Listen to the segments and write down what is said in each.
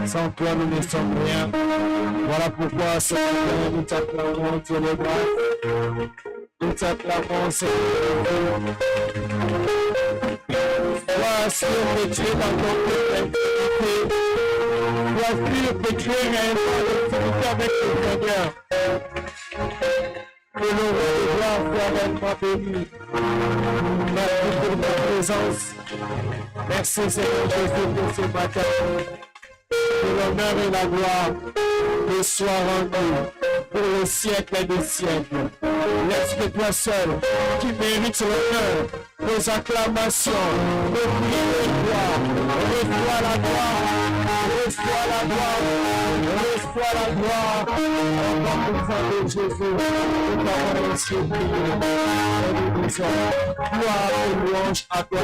Sans toi, nous ne sommes rien. Voilà pourquoi, Seigneur, nous t'acclamons, Dieu le grand. Nous t'acclamons, Seigneur. Sois sûr que tu es dans ton peuple. Sois sûr que tu es réellement avec le Seigneur. Que le roi de gloire soit réellement béni. Merci pour ta présence. Merci Seigneur Jésus pour ce matin. Que l'honneur et la gloire te soient rendus pour le siècle des siècles. Laisse que toi seul, qui mérites l'honneur, nos acclamations, nos prières de gloire. Reçois la gloire, reçois la gloire, reçois la gloire. Au nom puissant de Jésus, nous t'avons ainsi prié. Et nous disons, gloire et louange à toi,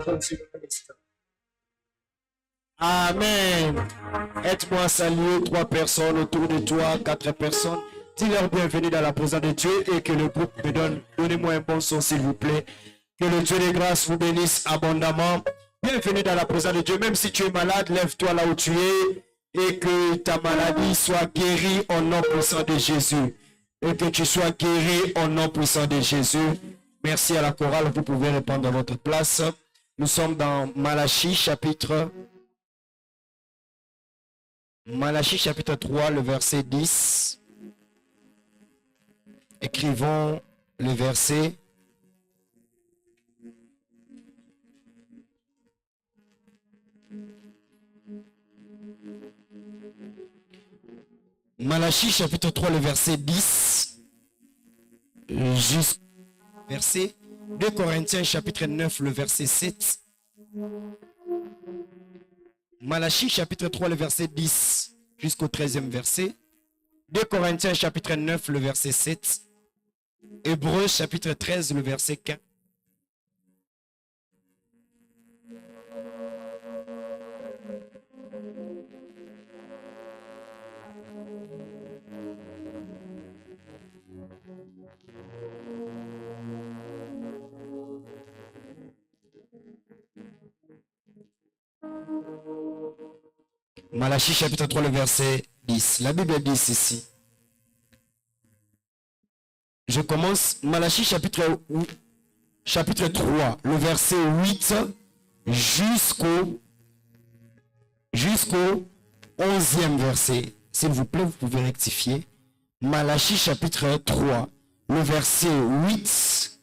Jésus-Christ. Amen. Aide-moi à saluer 3 personnes autour de toi, 4 personnes. Dis-leur bienvenue dans la présence de Dieu et que le groupe me donne. Donnez-moi un bon son s'il vous plaît. Que le Dieu de grâce vous bénisse abondamment. Bienvenue dans la présence de Dieu. Même si tu es malade, lève-toi là où tu es et que ta maladie soit guérie au nom puissant de Jésus. Et que tu sois guéri au nom puissant de Jésus. Merci à la chorale. Vous pouvez répondre à votre place. Nous sommes dans Malachie chapitre 3, le verset 10. Écrivons le verset. Malachie chapitre 3, le verset 10. Jusqu'au verset 2 Corinthiens chapitre 9, le verset 7. Malachie chapitre 3, le verset 10 jusqu'au 13e verset. 2 Corinthiens chapitre 9, le verset 7. Hébreux chapitre 13, le verset 15. Malachie chapitre 3, le verset 10. La Bible dit ceci. Je commence Malachie chapitre 3, le verset 8 jusqu'au 11e verset. S'il vous plaît, vous pouvez rectifier. Malachie chapitre 3, le verset 8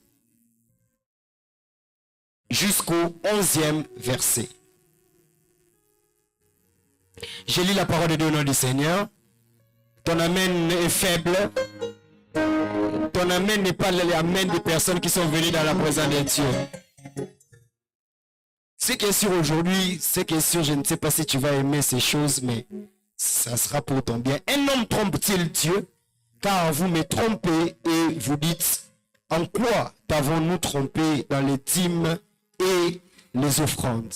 jusqu'au 11e verset. Je lis la parole de Dieu au nom du Seigneur. Ton amen est faible. Ton amen n'est pas l'amen des personnes qui sont venues dans la présence de Dieu. Ce qui est sûr aujourd'hui, ce qui est sûr, je ne sais pas si tu vas aimer ces choses, mais ça sera pour ton bien. Un homme trompe-t-il Dieu? Car vous me trompez et vous dites, en quoi t'avons-nous trompé dans les dîmes et les offrandes?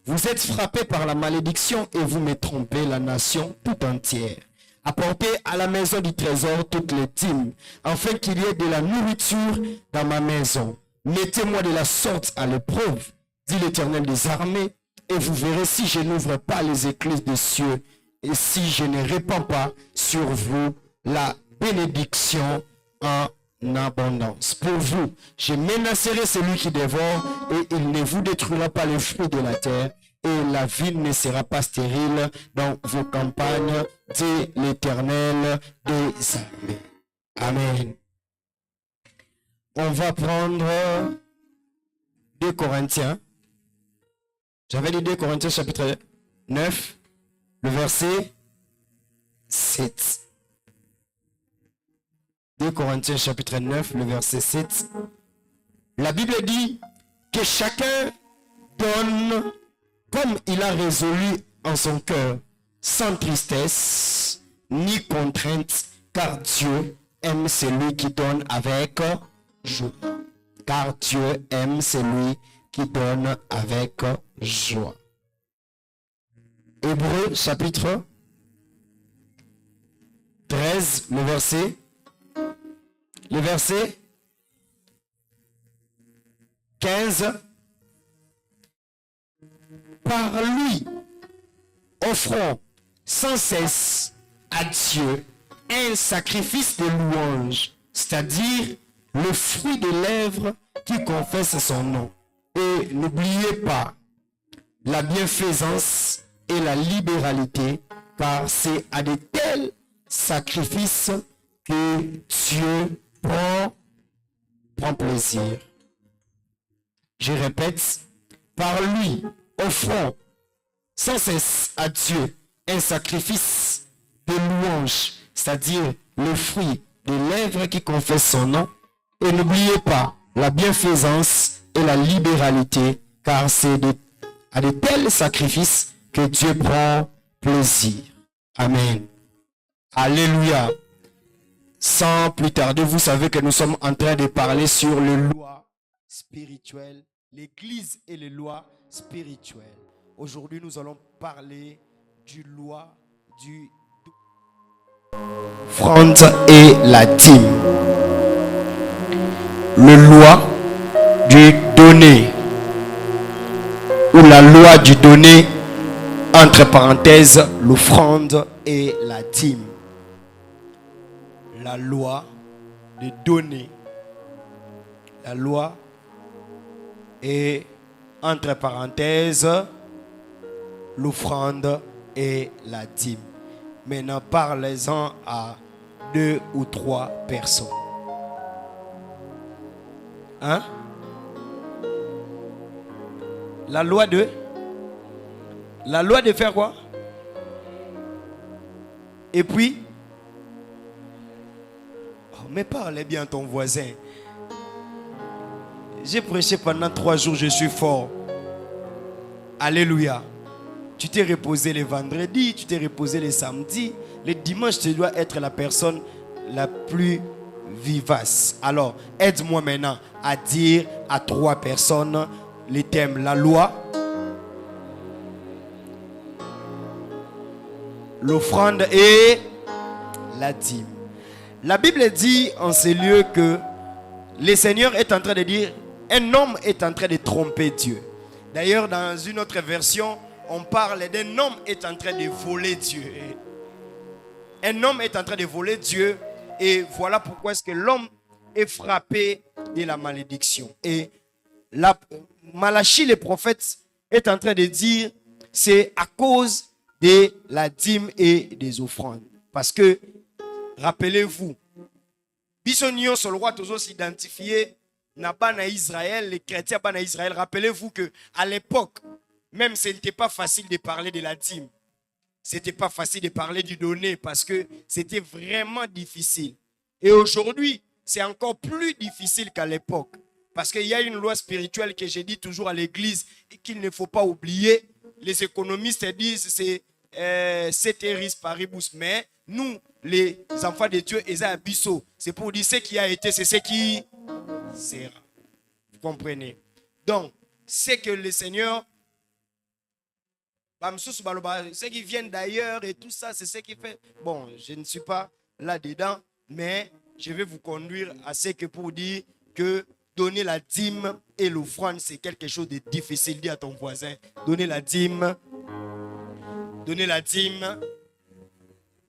Vous êtes frappés par la malédiction et vous me trompez la nation tout entière. Apportez à la maison du trésor toutes les dîmes, afin qu'il y ait de la nourriture dans ma maison. Mettez-moi de la sorte à l'épreuve, dit l'Éternel des armées, et vous verrez si je n'ouvre pas les écluses des cieux, et si je ne répands pas sur vous la bénédiction en abondance. Pour vous, je menacerai celui qui dévore, et il ne vous détruira pas les fruits de la terre, et la ville ne sera pas stérile dans vos campagnes, dit l'Éternel des armées. Amen. On va prendre 2 Corinthiens. J'avais dit 2 Corinthiens chapitre 9, le verset 7. 2 Corinthiens chapitre 9, le verset 7. La Bible dit que chacun donne comme il a résolu en son cœur, sans tristesse ni contrainte, car Dieu aime celui qui donne avec joie. Car Dieu aime celui qui donne avec joie. Hébreux chapitre 13, le verset 15. Par lui, offrons sans cesse à Dieu un sacrifice de louange, c'est-à-dire le fruit des lèvres qui confesse son nom. Et n'oubliez pas la bienfaisance et la libéralité, car c'est à de tels sacrifices que Dieu prend plaisir. Je répète, par lui, offrons sans cesse à Dieu un sacrifice de louange, c'est-à-dire le fruit des lèvres qui confessent son nom. Et n'oubliez pas la bienfaisance et la libéralité, car c'est à de tels sacrifices que Dieu prend plaisir. Amen. Alléluia. Sans plus tarder, vous savez que nous sommes en train de parler sur les lois spirituelles, l'Église et les lois spirituelles. Aujourd'hui, nous allons parler du loi du offrande et la dîme. Le loi du donné, ou la loi du donné, entre parenthèses, l'offrande et la dîme. La loi de donner, la loi et entre parenthèses l'offrande et la dîme. Maintenant, parlez-en à 2 ou 3 personnes. Hein? La loi de faire quoi? Et puis, mais parlez bien à ton voisin. J'ai prêché pendant 3 jours, je suis fort. Alléluia. Tu t'es reposé les vendredis, tu t'es reposé les samedis. Les dimanches, tu dois être la personne la plus vivace. Alors, aide-moi maintenant à dire à 3 personnes les thèmes: la loi, l'offrande et la dîme. La Bible dit en ces lieux que le Seigneur est en train de dire, un homme est en train de tromper Dieu. D'ailleurs, dans une autre version, on parle d'un homme est en train de voler Dieu. Un homme est en train de voler Dieu. Et voilà pourquoi est-ce que l'homme est frappé de la malédiction. Et Malachie, le prophète, est en train de dire, c'est à cause de la dîme et des offrandes. Parce que, rappelez-vous, Bisognon sur le roi toujours s'identifier n'a pas na Israël, les chrétiens pas na Israël. Rappelez-vous que à l'époque, même ce n'était pas facile de parler de la dîme. C'était pas facile de parler du donné parce que c'était vraiment difficile. Et aujourd'hui, c'est encore plus difficile qu'à l'époque. Parce qu'il y a une loi spirituelle que j'ai dit toujours à l'église et qu'il ne faut pas oublier. Les économistes disent c'est ceteris paribus. Mais nous, les enfants de Dieu, c'est pour dire ce qui a été, c'est ce qui sera. Vous comprenez? Donc, c'est que le Seigneur, ceux qui viennent d'ailleurs et tout ça, c'est ce qui fait. Bon, je ne suis pas là-dedans, mais je vais vous conduire à ce que pour dire que donner la dîme et l'offrande, c'est quelque chose de difficile. Dis à ton voisin, donner la dîme,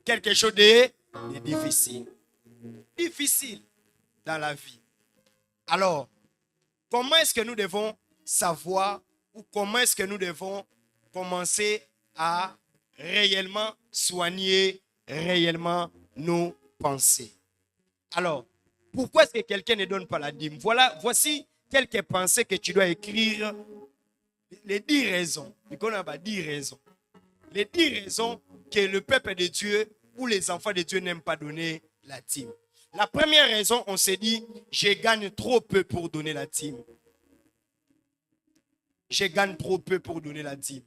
quelque chose de difficile. Difficile dans la vie. Alors, comment est-ce que nous devons savoir ou comment est-ce que nous devons commencer à réellement soigner, réellement nos pensées? Alors, pourquoi est-ce que quelqu'un ne donne pas la dîme? Voici quelques pensées que tu dois écrire. Les 10 raisons. On a 10 raisons. Les 10 raisons que le peuple de Dieu ou les enfants de Dieu n'aiment pas donner la dîme. La première raison, on s'est dit, je gagne trop peu pour donner la dîme. Je gagne trop peu pour donner la dîme.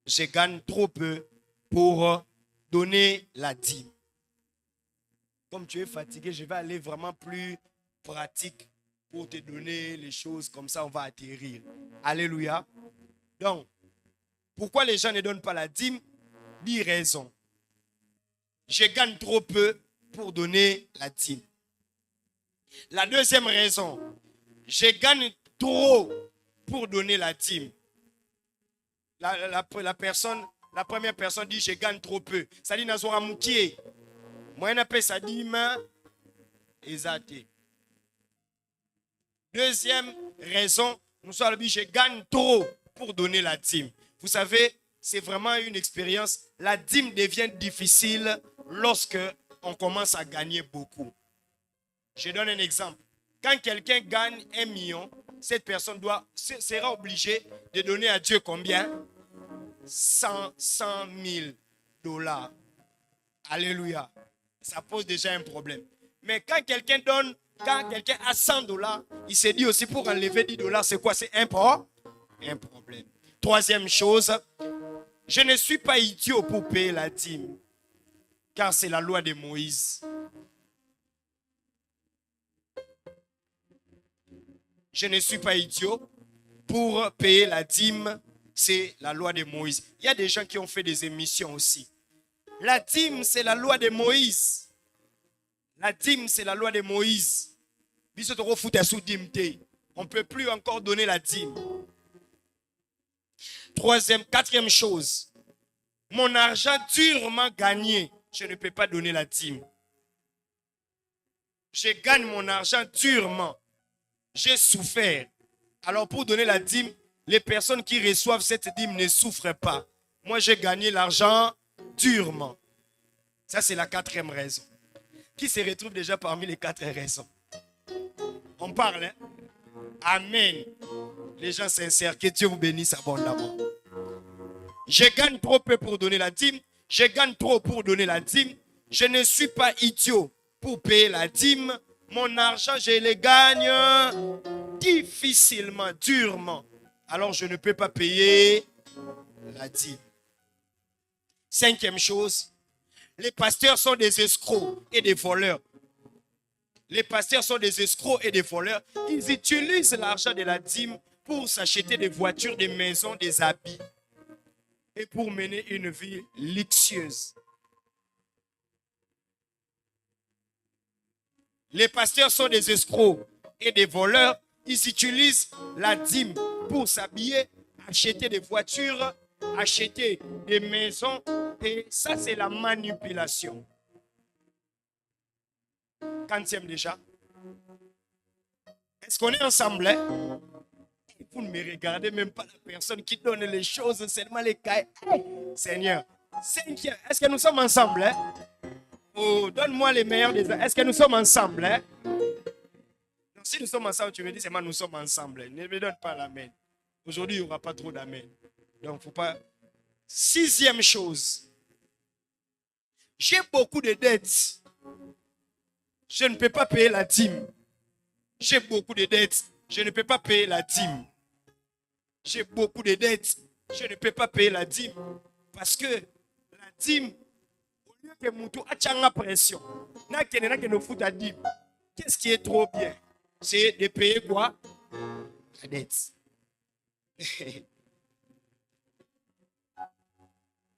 Je gagne trop peu pour donner la dîme. Comme tu es fatigué, je vais aller vraiment plus pratique pour te donner les choses. Comme ça, on va atterrir. Alléluia. Donc, pourquoi les gens ne donnent pas la dîme? 10 raisons. Je gagne trop peu pour donner la dîme. La deuxième raison, je gagne trop pour donner la dîme. La première personne dit je gagne trop peu. Ça dit Nazora Moukié. Moi, je n'appelle ça dîme. Exact. Deuxième raison, nous sommes dit je gagne trop pour donner la dîme. Vous savez, c'est vraiment une expérience. La dîme devient difficile lorsque on commence à gagner beaucoup. Je donne un exemple. Quand quelqu'un gagne 1 million, cette personne sera obligée de donner à Dieu combien? 100 000 $. Alléluia. Ça pose déjà un problème. Mais quand quelqu'un a 100 $, il s'est dit aussi pour enlever 10 $, c'est quoi? C'est un problème. Troisième chose, je ne suis pas idiot pour payer la dîme, car c'est la loi de Moïse. Je ne suis pas idiot pour payer la dîme, c'est la loi de Moïse. Il y a des gens qui ont fait des émissions aussi. La dîme, c'est la loi de Moïse. La dîme, c'est la loi de Moïse. On ne peut plus encore donner la dîme. Quatrième chose, mon argent durement gagné, je ne peux pas donner la dîme. Je gagne mon argent durement. J'ai souffert. Alors pour donner la dîme, les personnes qui reçoivent cette dîme ne souffrent pas. Moi, j'ai gagné l'argent durement. Ça, c'est la 4e raison. Qui se retrouve déjà parmi les 4 raisons? On parle, hein? Amen. Les gens sincères, que Dieu vous bénisse abondamment. Je gagne trop peu pour donner la dîme. Je gagne trop pour donner la dîme. Je ne suis pas idiot pour payer la dîme. Mon argent, je le gagne difficilement, durement. Alors, je ne peux pas payer la dîme. 5e chose, les pasteurs sont des escrocs et des voleurs. Les pasteurs sont des escrocs et des voleurs. Ils utilisent l'argent de la dîme pour s'acheter des voitures, des maisons, des habits et pour mener une vie luxueuse. Les pasteurs sont des escrocs et des voleurs. Ils utilisent la dîme pour s'habiller, acheter des voitures acheter des maisons. Et ça, c'est la manipulation. Quantième déjà. Est-ce qu'on est ensemble? Hein? Vous ne me regardez même pas la personne qui donne les choses, seulement les cailles. Seigneur. Cinquième. Est-ce que nous sommes ensemble? Hein? Oh, donne-moi les meilleurs des... Est-ce que nous sommes ensemble? Hein? Donc, si nous sommes ensemble, tu me dis seulement nous sommes ensemble. Ne me donne pas l'amen. Aujourd'hui, il n'y aura pas trop d'amen. Donc, faut pas... Sixième chose. J'ai beaucoup de dettes. Je ne peux pas payer la dîme. J'ai beaucoup de dettes. Je ne peux pas payer la dîme. J'ai beaucoup de dettes. Je ne peux pas payer la dîme. Parce que la dîme, au lieu que Moutou a pression, qu'est-ce qui est trop bien? C'est de payer quoi? La dette.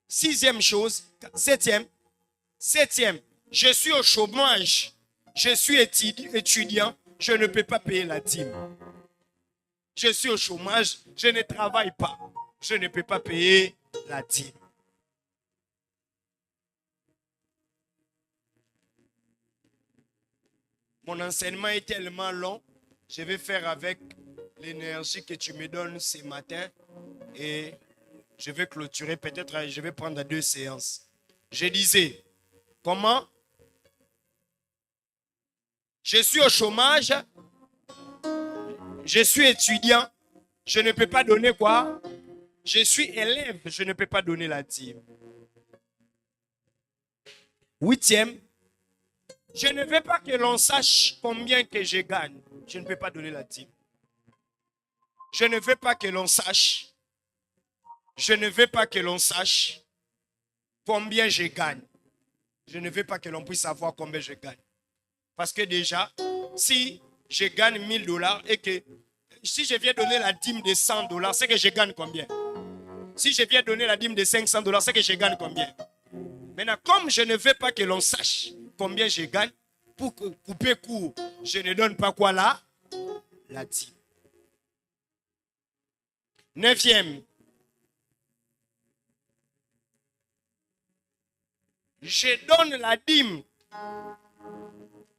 Sixième chose. Septième, je suis au chômage. Je suis étudiant. Je ne peux pas payer la dîme. Je suis au chômage. Je ne travaille pas. Je ne peux pas payer la dîme. Mon enseignement est tellement long. Je vais faire avec l'énergie que tu me donnes ce matin. Et je vais clôturer. Peut-être je vais prendre 2 séances. Je disais, comment? Je suis au chômage. Je suis étudiant. Je ne peux pas donner quoi? Je suis élève. Je ne peux pas donner la dîme. 8e. Je ne veux pas que l'on sache combien que je gagne. Je ne peux pas donner la dîme. Je ne veux pas que l'on sache. Je ne veux pas que l'on sache combien je gagne. Je ne veux pas que l'on puisse savoir combien je gagne. Parce que déjà, si je gagne $1000 et que si je viens donner la dîme de $100, c'est que je gagne combien? Si je viens donner la dîme de $500, c'est que je gagne combien? Maintenant, comme je ne veux pas que l'on sache combien je gagne, pour couper court, je ne donne pas quoi là? La dîme. 9e. Je donne la dîme.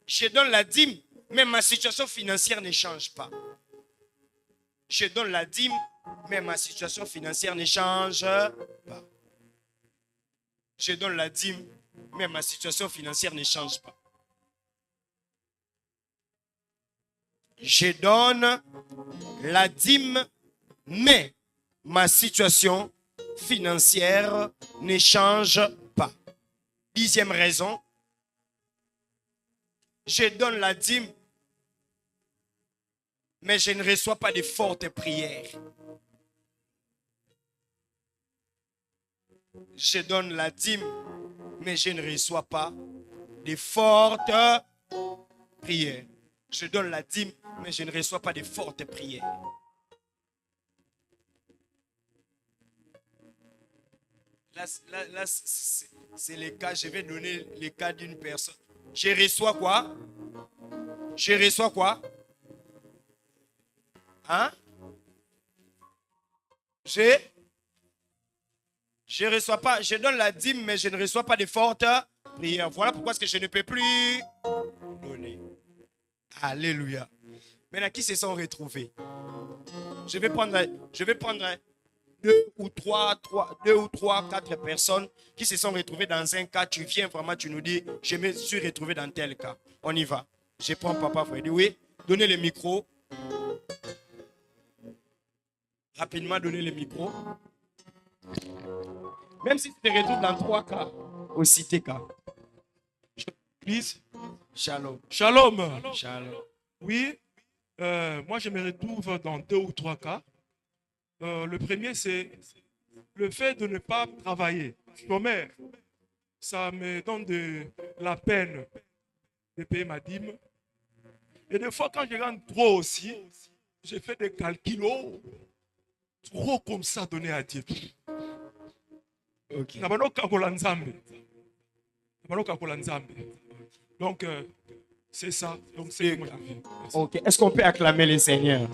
Je donne la dîme, mais ma situation financière ne change pas. Je donne la dîme, mais ma situation financière ne change pas. Je donne la dîme, mais ma situation financière ne change pas. Je donne la dîme, mais ma situation financière ne change pas. 10e raison. Je donne la dîme, mais je ne reçois pas de fortes prières. Je donne la dîme, mais je ne reçois pas de fortes prières. Je donne la dîme, mais je ne reçois pas de fortes prières. Là c'est le cas. Je vais donner le cas d'une personne. Je reçois quoi? Je reçois quoi? Hein? Je reçois pas. Je donne la dîme, mais je ne reçois pas de fortes prières. Voilà pourquoi est-ce que je ne peux plus donner. Alléluia. Maintenant, qui se sont retrouvés? Je vais prendre 2 ou 3, 4 personnes qui se sont retrouvées dans un cas. Tu viens vraiment, tu nous dis, je me suis retrouvé dans tel cas. On y va. Je prends Papa Freddy. Oui, donnez le micro. Rapidement, donnez le micro. Même si tu te retrouves dans 3 cas, aussi tes cas. Please. Shalom. Shalom. Shalom. Oui, moi je me retrouve dans 2 ou 3 cas. Le premier, c'est le fait de ne pas travailler. Chômeur, ça me donne de la peine de payer ma dîme. Et des fois, quand je gagne trop aussi, je fais des calculs trop comme ça donner à Dieu. Ok. Donc, c'est ça. Donc, c'est moi je vis. Merci. Ok. Est-ce qu'on peut acclamer le Seigneur?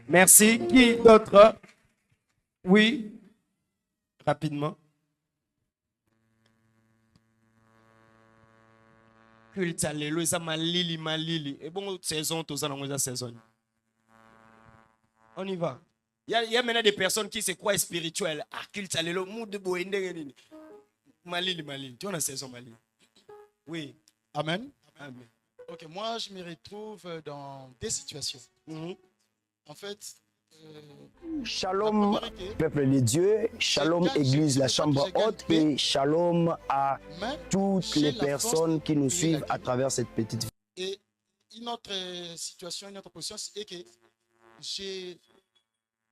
Merci. Qui d'autre? Oui. Rapidement. Culte alléluia, ça malili. Et bon, saison, tout ça, dans la saison. On y va. Il y a maintenant des personnes qui se croient spirituelles. Ah, culte alléluia, moud de boende. Malili. Tu vois la saison malili. Oui. Amen. Amen. Ok, moi je me retrouve dans des situations. Mhm. En fait, Shalom, peuple de Dieu, shalom Église, la chambre haute et shalom à toutes les personnes qui nous suivent à travers cette petite et une autre situation, une autre position, c'est que j'ai,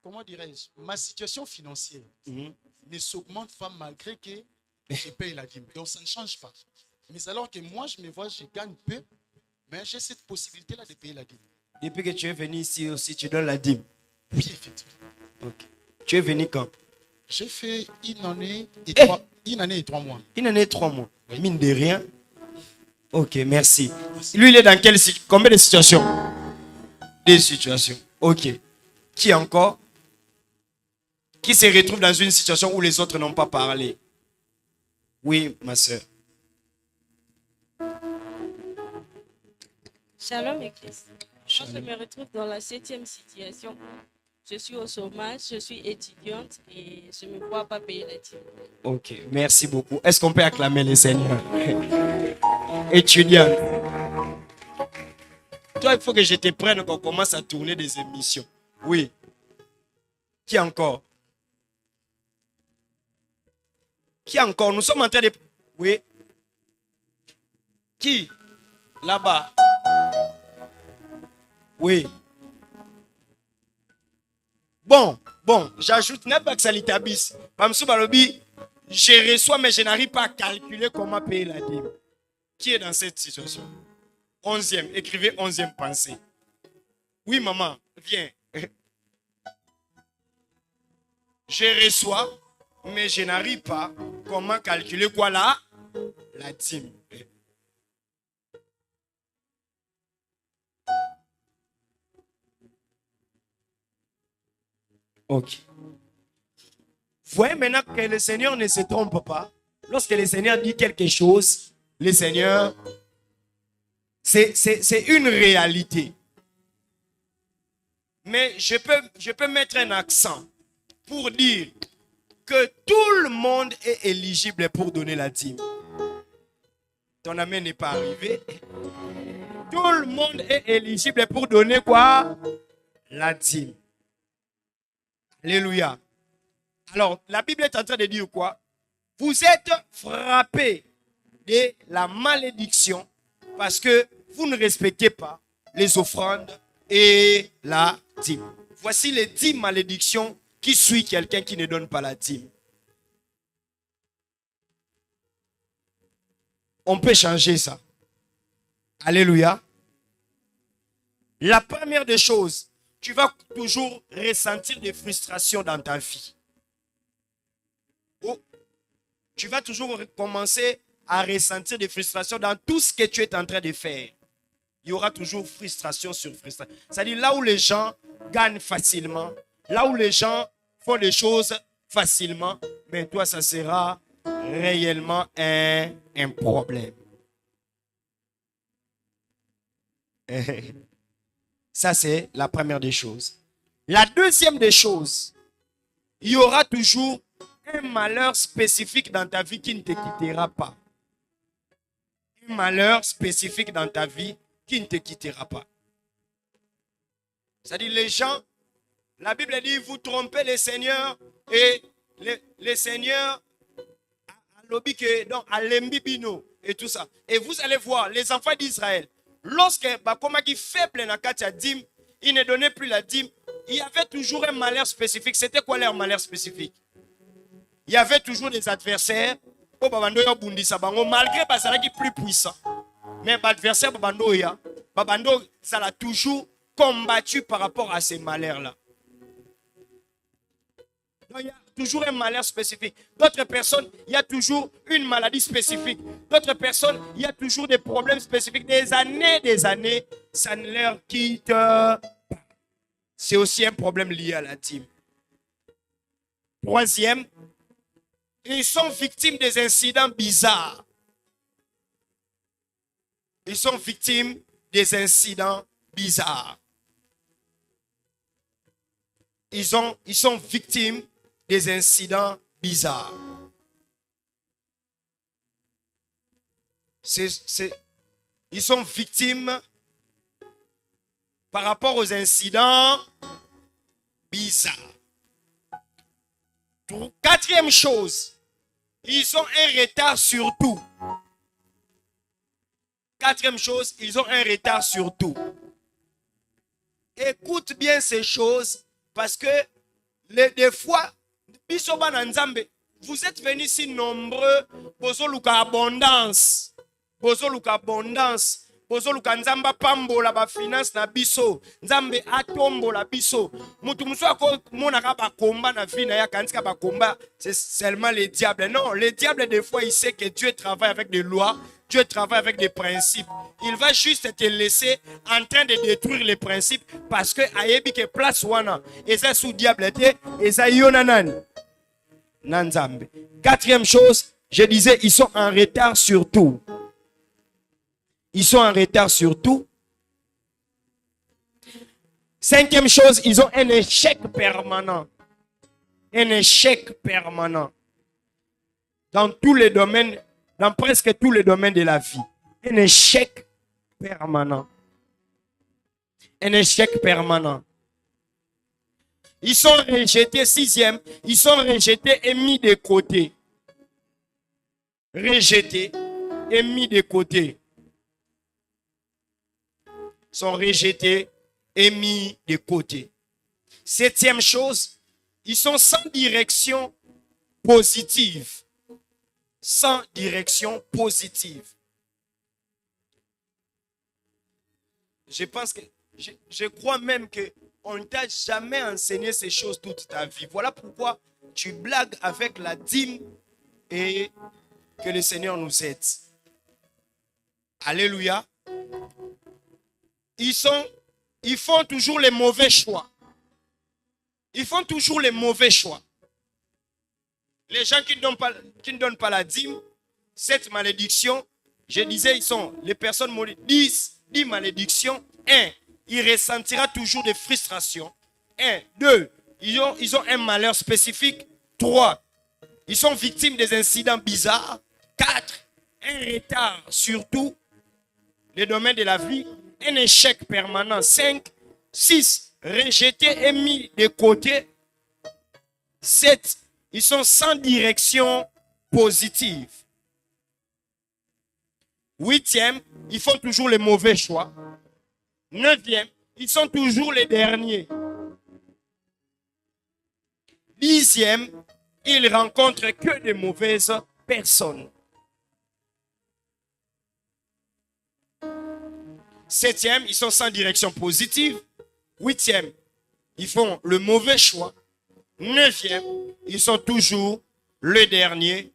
comment dirais-je, ma situation financière ne s'augmente pas malgré que je paye la dîme. Donc ça ne change pas. Mais alors que moi, je me vois, je gagne peu, mais j'ai cette possibilité-là de payer la dîme. Depuis que tu es venu ici aussi, tu donnes la dîme. Oui, effectivement. Ok. Tu es venu quand? J'ai fait une année et 3 mois. Une année et 3 mois. Mine de rien. Ok, merci. Lui, il est dans combien de situations? Des situations. Ok. Qui encore? Qui se retrouve dans une situation où les autres n'ont pas parlé? Oui, ma soeur. Shalom Église. Moi, je me retrouve dans la 7e situation. Je suis au chômage, je suis étudiante et je ne me vois pas payer la dîme. Ok, merci beaucoup. Est-ce qu'on peut acclamer le Seigneur? Étudiante. Toi, il faut que je te prenne qu'on commence à tourner des émissions. Oui. Qui encore? Qui encore? Nous sommes en train de... Oui. Qui? Là-bas. Oui. Bon, j'ajoute Nebak Salitabis. Pamsou Balobi, je reçois, mais je n'arrive pas à calculer comment payer la dîme. Qui est dans cette situation? 11e, écrivez 11e pensée. Oui, maman, viens. Je reçois, mais je n'arrive pas comment calculer quoi là? La dîme. Ok. Voyez maintenant que le Seigneur ne se trompe pas. Lorsque le Seigneur dit quelque chose, le Seigneur, c'est une réalité. Mais je peux mettre un accent pour dire que tout le monde est éligible pour donner la dîme. Ton amen n'est pas arrivé. Tout le monde est éligible pour donner quoi? La dîme. Alléluia. Alors, la Bible est en train de dire quoi? Vous êtes frappés de la malédiction parce que vous ne respectez pas les offrandes et la dîme. Voici les 10 malédictions qui suivent quelqu'un qui ne donne pas la dîme. On peut changer ça. Alléluia. La première des choses, tu vas toujours ressentir des frustrations dans ta vie. Oh, tu vas toujours commencer à ressentir des frustrations dans tout ce que tu es en train de faire. Il y aura toujours frustration sur frustration. C'est-à-dire là où les gens gagnent facilement, là où les gens font les choses facilement, mais toi, ça sera réellement un problème. Ça, c'est la première des choses. La deuxième des choses, il y aura toujours un malheur spécifique dans ta vie qui ne te quittera pas. Un malheur spécifique dans ta vie qui ne te quittera pas. C'est-à-dire les gens, la Bible dit, vous trompez les seigneurs et les seigneurs à l'embibino et tout ça. Et vous allez voir, les enfants d'Israël, lorsque Bakomaki faible na katia dîme, ils ne donnaient plus la dîme, il y avait toujours un malheur spécifique. C'était quoi leur malheur spécifique? Il y avait toujours des adversaires. Malgré Bazalaki plus puissant. Mais l'adversaire Babando ça l'a toujours combattu par rapport à ces malheurs-là. Donc, il y a toujours un malheur spécifique. D'autres personnes, il y a toujours une maladie spécifique. D'autres personnes, il y a toujours des problèmes spécifiques. Des années, ça ne leur quitte pas. C'est aussi un problème lié à la dîme. Troisième, Ils sont victimes des incidents bizarres. Ils sont victimes des incidents bizarres. Ils sont victimes des incidents bizarres. Ils sont victimes par rapport aux incidents bizarres. Quatrième chose, ils ont un retard sur tout. Quatrième chose, ils ont un retard sur tout. Écoute bien ces choses parce que des fois, vous êtes venus si nombreux, bozoluka abondance. Bozoluka abondance. Bozoluka nzamba pambola ba finance na biso. Nzambe atombola biso. Mutu muso monaka ba komba na vie na ya kantika ba komba, c'est seulement le diable. Non, le diable des fois il sait que Dieu travaille avec des lois, Dieu travaille avec des principes. Il va juste te laisser en train de détruire les principes parce que ayebi ke place wana eza sous diable était eza yona nani nanzambe. Quatrième chose, je disais ils sont en retard sur tout. Ils sont en retard sur tout. Cinquième chose, ils ont un échec permanent. Un échec permanent. Dans tous les domaines, dans presque tous les domaines de la vie. Un échec permanent. Un échec permanent. Ils sont rejetés, sixième, ils sont rejetés et mis de côté. Rejetés et mis de côté. Sont rejetés et mis de côté. Septième chose, ils sont sans direction positive. Sans direction positive. Je pense que, je crois même que on ne t'a jamais enseigné ces choses toute ta vie. Voilà pourquoi tu blagues avec la dîme et que le Seigneur nous aide. Alléluia. Ils font toujours les mauvais choix. Ils font toujours les mauvais choix. Les gens qui ne donnent pas la dîme, cette malédiction, je disais, ils sont les personnes maudites. 10 malédictions. 1, il ressentira toujours des frustrations. 1, 2, ils ont un malheur spécifique. 3, ils sont victimes des incidents bizarres. 4, un retard sur tous les domaines de la vie. Un échec permanent. 5, 6, rejetés et mis de côté. 7, ils sont sans direction positive. 8e, ils font toujours les mauvais choix. 9e, ils sont toujours les derniers. 10e, ils rencontrent que de mauvaises personnes. 7e, ils sont sans direction positive. 8e, ils font le mauvais choix. 9e, ils sont toujours le dernier.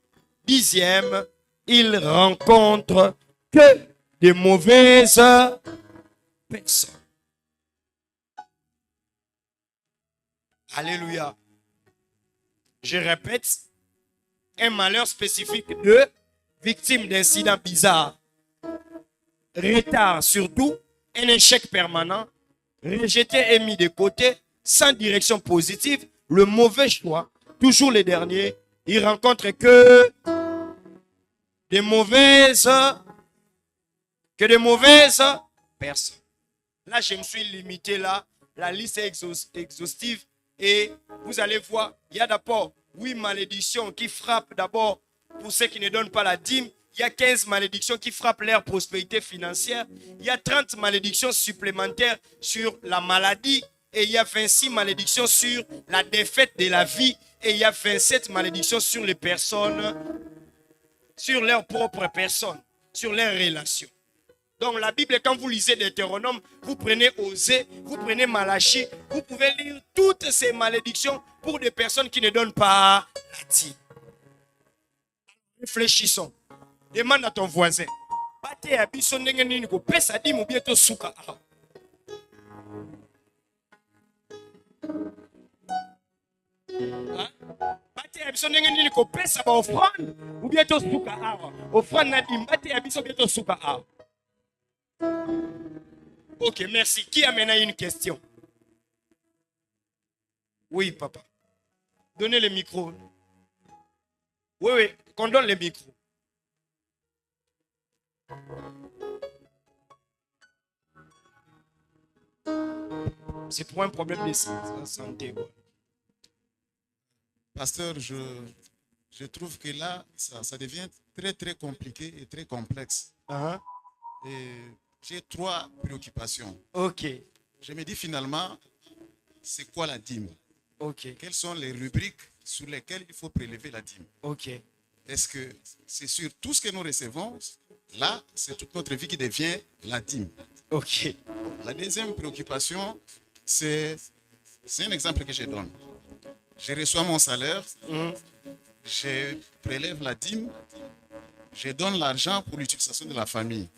10e, ils rencontrent que de mauvaises personnes. Alléluia. Je répète, un malheur spécifique de victime d'incidents bizarres. Retard surtout, un échec permanent, rejeté et mis de côté, sans direction positive, le mauvais choix, toujours les derniers, ils rencontrent que de mauvaises personnes. Là, je me suis limité là, la liste est exhaustive et vous allez voir, il y a d'abord 8 malédictions qui frappent d'abord pour ceux qui ne donnent pas la dîme. Il y a 15 malédictions qui frappent leur prospérité financière. Il y a 30 malédictions supplémentaires sur la maladie. Et il y a 26 malédictions sur la défaite de la vie. Et il y a 27 malédictions sur les personnes, sur leurs propres personnes, sur leurs relations. Donc la Bible, quand vous lisez Deutéronome, vous prenez Osée, vous prenez Malachie, vous pouvez lire toutes ces malédictions pour des personnes qui ne donnent pas la dîme. Réfléchissons. Demande à ton voisin. ya biso ndenge nini kopesa ba offrande ou bien to suka awa. Offrande na dimba te ya biso bien to suka awa. Ok, merci. Qui a maintenant une question? Oui, papa. Donnez le micro. Oui, oui, qu'on donne le micro. C'est pour un problème de santé. Quoi. Pasteur, je trouve que là, ça devient très, très compliqué et très complexe. Et j'ai 3 préoccupations. Ok. Je me dis finalement, c'est quoi la dîme? Ok. Quelles sont les rubriques sur lesquelles il faut prélever la dîme? Ok. Est-ce que c'est sur tout ce que nous recevons? Là, c'est toute notre vie qui devient la dîme. Ok. La deuxième préoccupation, c'est un exemple que je donne. Je reçois mon salaire, je prélève la dîme, je donne l'argent pour l'utilisation de la famille.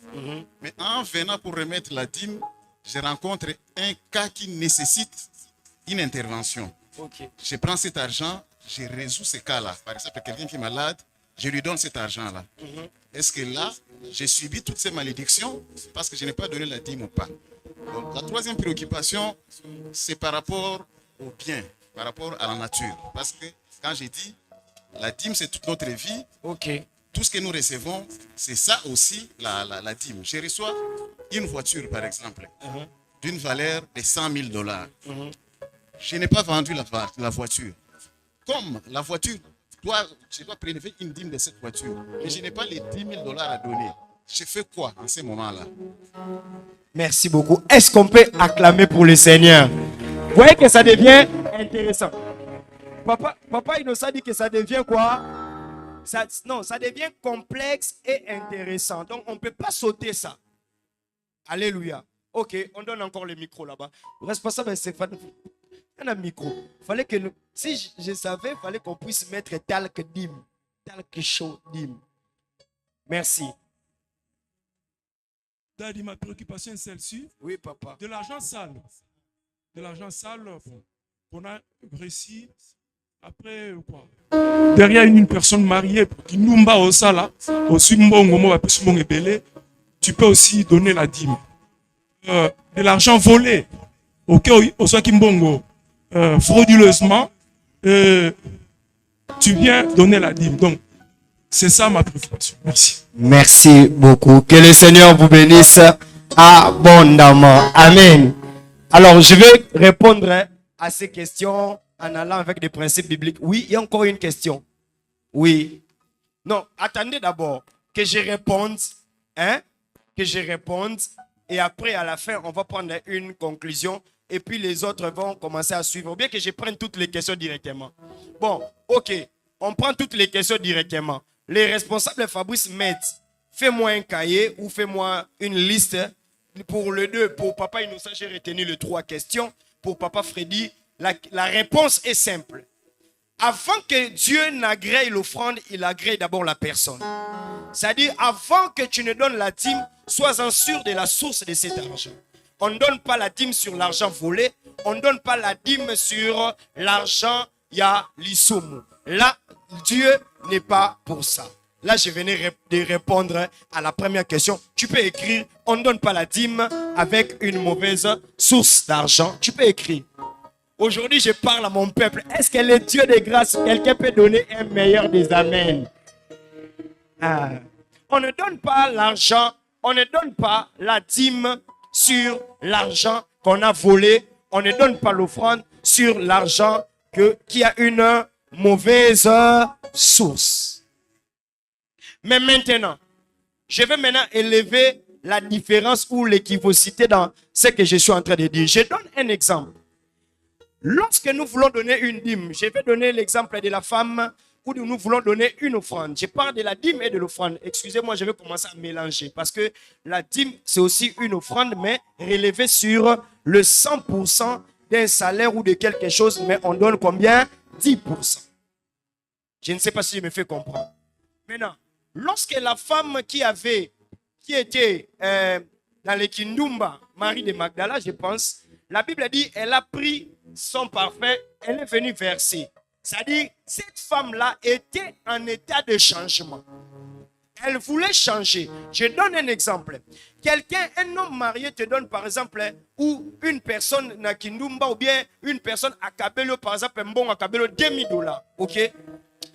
Mais en venant pour remettre la dîme, je rencontre un cas qui nécessite une intervention. Ok. Je prends cet argent, je résous ce cas-là. Par exemple, quelqu'un qui est malade, je lui donne cet argent-là. Est-ce que là, j'ai subi toutes ces malédictions parce que je n'ai pas donné la dîme ou pas? Donc, la troisième préoccupation, c'est par rapport au bien, par rapport à la nature. Parce que quand j'ai dit, la dîme, c'est toute notre vie. Ok. Tout ce que nous recevons, c'est ça aussi, la dîme. Je reçois une voiture, par exemple, d'une valeur de 100 000 $. Je n'ai pas vendu la voiture. Comme la voiture, je dois prélever une dîme de cette voiture, mais je n'ai pas les 10 000 $ à donner. Je fais quoi en ce moment-là? Merci beaucoup. Est-ce qu'on peut acclamer pour le Seigneur? Vous voyez que ça devient intéressant. Papa Innocent dit que ça devient quoi? Non, ça devient complexe et intéressant. Donc, on ne peut pas sauter ça. Alléluia. Ok, on donne encore le micro là-bas. Responsable Stéphane, il y a un micro. Fallait que si je savais, il fallait qu'on puisse mettre talc dim. Talc chaud dim. Merci. Daddy, ma préoccupation est celle-ci. Oui, papa. De l'argent sale. De l'argent sale qu'on a réussi après quoi? Derrière une personne mariée qui nous bat au sala, aussi tu peux aussi donner la dîme. De l'argent volé, au soit kimbongo, frauduleusement, tu viens donner la dîme. Donc, c'est ça ma préoccupation. Merci. Merci beaucoup. Que le Seigneur vous bénisse abondamment. Amen. Alors, je vais répondre à ces questions en allant avec des principes bibliques. Oui, il y a encore une question. Oui. Non, attendez d'abord que je réponde. Hein? Que je réponde. Et après, à la fin, on va prendre une conclusion. Et puis, les autres vont commencer à suivre. Ou bien que je prenne toutes les questions directement. Bon, ok. On prend toutes les questions directement. Les responsables Fabrice mettent, fais-moi un cahier ou fais-moi une liste. Pour le 2, pour Papa Innocent, j'ai retenu les 3 questions. Pour Papa Freddy, la réponse est simple. Avant que Dieu n'agrée l'offrande, il agrée d'abord la personne. C'est-à-dire, avant que tu ne donnes la dîme, sois-en sûr de la source de cet argent. On ne donne pas la dîme sur l'argent volé. On ne donne pas la dîme sur l'argent ya l'issoumou. Là, Dieu n'est pas pour ça. Là, je venais de répondre à la première question. Tu peux écrire, on ne donne pas la dîme avec une mauvaise source d'argent. Tu peux écrire. Aujourd'hui, je parle à mon peuple. Est-ce que le Dieu de grâce, quelqu'un peut donner un meilleur des amens? On ne donne pas l'argent, on ne donne pas la dîme sur l'argent qu'on a volé. On ne donne pas l'offrande sur l'argent qui a une mauvaise source. Mais maintenant, je vais maintenant élever la différence ou l'équivocité dans ce que je suis en train de dire. Je donne un exemple. Lorsque nous voulons donner une dîme, je vais donner l'exemple de la femme où nous voulons donner une offrande. Je parle de la dîme et de l'offrande. Excusez-moi, je vais commencer à mélanger parce que la dîme, c'est aussi une offrande, mais relevée sur le 100% d'un salaire ou de quelque chose, mais on donne combien? 10%. Je ne sais pas si je me fais comprendre. Maintenant, lorsque la femme qui était dans les Kindumba, Marie de Magdala, je pense, la Bible dit, elle a pris son parfum, elle est venue verser. C'est-à-dire, cette femme-là était en état de changement. Elle voulait changer. Je donne un exemple. Quelqu'un, un homme marié te donne par exemple, ou une personne na Kindumba, ou bien une personne à Kabelo, par exemple, un bon à Kabelo, $2000. Ok?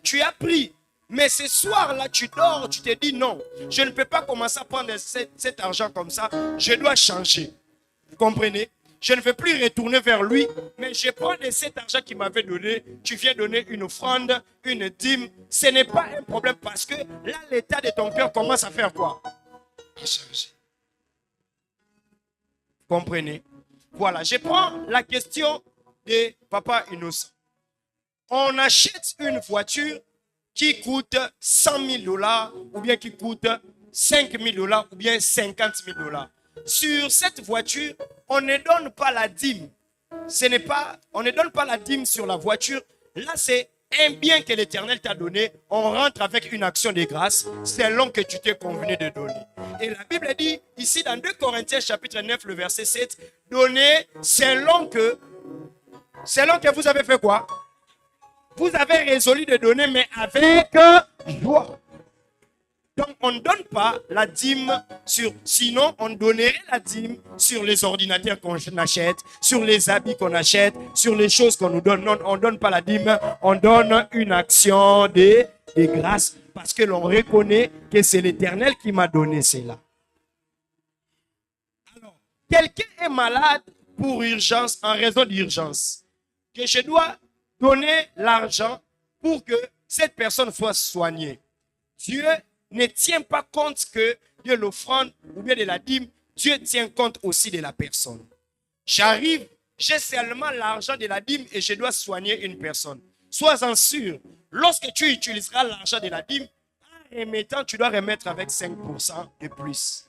Tu as pris. Mais ce soir-là, tu dors, tu te dis non, je ne peux pas commencer à prendre cet argent comme ça, je dois changer. Vous comprenez? Je ne vais plus retourner vers lui, mais je prends de cet argent qu'il m'avait donné, tu viens donner une offrande, une dîme. Ce n'est pas un problème parce que là, l'état de ton cœur commence à faire quoi? À changer. Vous comprenez? Voilà, je prends la question de Papa Innocent. On achète une voiture qui coûte $100,000 ou bien qui coûte $5,000 ou bien $50,000. Sur cette voiture, on ne donne pas la dîme. On ne donne pas la dîme sur la voiture. Là, c'est un bien que l'Éternel t'a donné. On rentre avec une action de grâce selon que tu t'es convenu de donner. Et la Bible dit ici dans 2 Corinthiens chapitre 9, le verset 7, donnez selon que vous avez fait quoi? Vous avez résolu de donner, mais avec joie. Donc, on ne donne pas la dîme sinon on donnerait la dîme sur les ordinateurs qu'on achète, sur les habits qu'on achète, sur les choses qu'on nous donne. Non, on ne donne pas la dîme, on donne une action de grâce parce que l'on reconnaît que c'est l'Éternel qui m'a donné cela. Alors, quelqu'un est malade pour urgence, en raison d'urgence, que je dois donner l'argent pour que cette personne soit soignée. Dieu ne tient pas compte que de l'offrande ou bien de la dîme, Dieu tient compte aussi de la personne. J'arrive, j'ai seulement l'argent de la dîme et je dois soigner une personne. Sois-en sûr, lorsque tu utiliseras l'argent de la dîme, en remettant, tu dois remettre avec 5% de plus.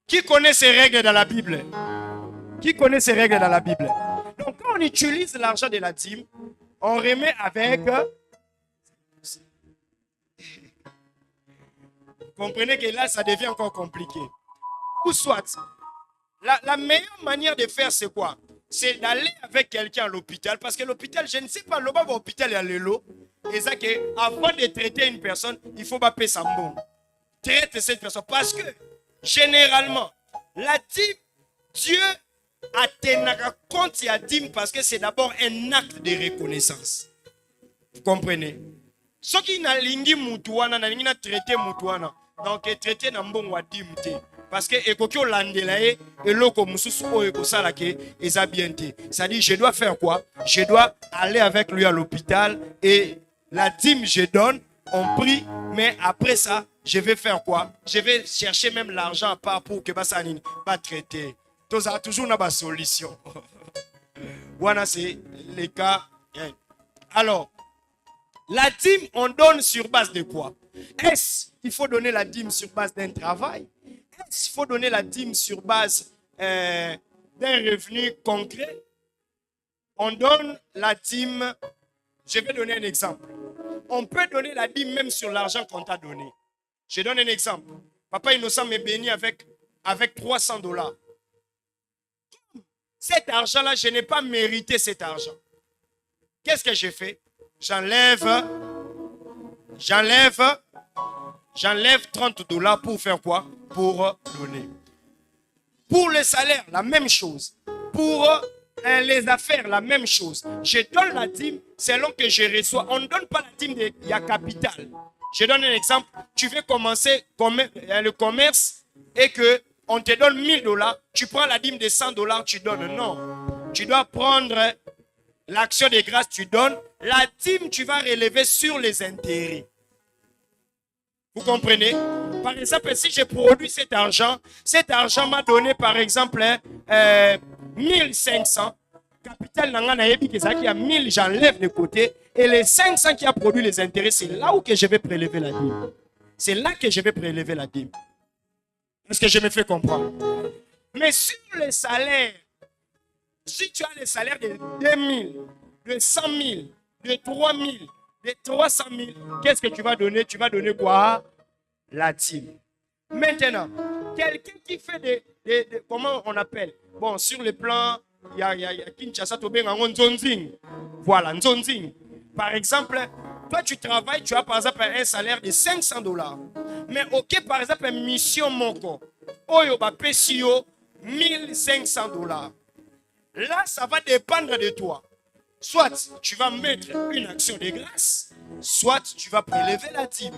Qui connaît ces règles dans la Bible? Qui connaît ces règles dans la Bible? Donc, quand on utilise l'argent de la dîme, on remet avec... Comprenez que là, ça devient encore compliqué. Ou soit, la meilleure manière de faire, c'est quoi? C'est d'aller avec quelqu'un à l'hôpital. Parce que l'hôpital, je ne sais pas, l'hôpital est à l'élo. Et ça, avant de traiter une personne, il faut pas payer sa bon. Traite cette personne. Parce que, généralement, la dîme, Dieu a tenu compte à dîme parce que c'est d'abord un acte de reconnaissance. Vous comprenez? Ce qui n'a lingi mutuana, n'a lingi traité mutuana. Donc, traité n'a bon wa dîme te. Parce que ekokyo landelae et loko mususu o ekosala ke eza bien te. C'est-à-dire, je dois faire quoi? Je dois aller avec lui à l'hôpital et la dîme je donne, on prie, mais après ça, je vais faire quoi? Je vais chercher même l'argent à part pour que ça ne pas traiter. Toujours une solution. Voilà, c'est les cas. Alors, la dîme, on donne sur base de quoi? Est-ce qu'il faut donner la dîme sur base d'un travail? Est-ce qu'il faut donner la dîme sur base d'un revenu concret? On donne la dîme, je vais donner un exemple. On peut donner la dîme même sur l'argent qu'on t'a donné. Je donne un exemple. Papa Innocent me bénit avec $300. Cet argent-là, je n'ai pas mérité cet argent. Qu'est-ce que j'ai fait? J'enlève $30 pour faire quoi? Pour donner. Pour le salaire, la même chose. Pour les affaires, la même chose. Je donne la dîme selon que je reçois. On ne donne pas la dîme de capital. Je donne un exemple. Tu veux commencer le commerce et que on te donne $1000, tu prends la dîme de $100, tu donnes. Non. Tu dois prendre l'action de grâce, tu donnes. La dîme, tu vas relever sur les intérêts. Vous comprenez? Par exemple, si je produis cet argent m'a donné par exemple 1500. Capital Nangana Ebi qui a 1000, j'enlève de côté. Et les 500 qui a produit les intérêts, c'est là où que je vais prélever la dîme. C'est là que je vais prélever la dîme. Est-ce que je me fais comprendre? Mais sur les salaires, si tu as les salaires de 2000, de 100 000, de 3000, de 300 000, qu'est-ce que tu vas donner? Tu vas donner quoi? La dîme. Maintenant, quelqu'un qui fait comment on appelle? Bon, sur le plan, il y a Kinshasa, Nzonzing. Voilà, Nzonzing. Par exemple, toi tu travailles, tu as par exemple un salaire de $500. Mais ok, par exemple, une mission Moko, Oyo Pesio, $1,500. Là, ça va dépendre de toi. Soit tu vas mettre une action de grâce, soit tu vas prélever la dîme.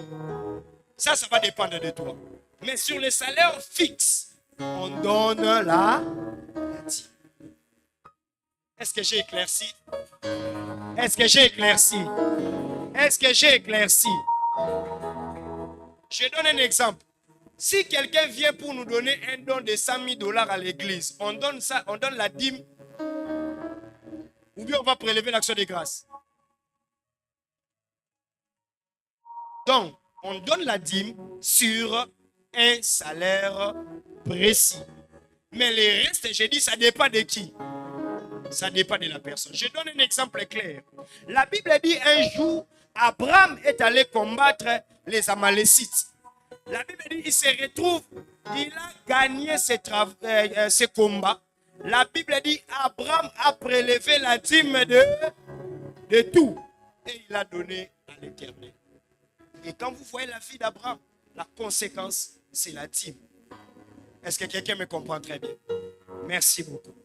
Ça va dépendre de toi. Mais sur les salaires fixes, on donne la dîme. Est-ce que j'ai éclairci? Est-ce que j'ai éclairci? Est-ce que j'ai éclairci? Je donne un exemple. Si quelqu'un vient pour nous donner un don de $100,000 à l'église, on donne ça, on donne la dîme, ou bien on va prélever l'action de grâce. Donc, on donne la dîme sur un salaire précis. Mais les restes, j'ai dit, ça dépend de qui? Ça dépend de la personne. Je donne un exemple clair. La Bible dit un jour, Abraham est allé combattre les Amalécites. La Bible dit il se retrouve, il a gagné ses combats. La Bible dit Abraham a prélevé la dîme de tout et il a donné à l'Éternel. Et quand vous voyez la vie d'Abraham, la conséquence, c'est la dîme. Est-ce que quelqu'un me comprend très bien? Merci beaucoup.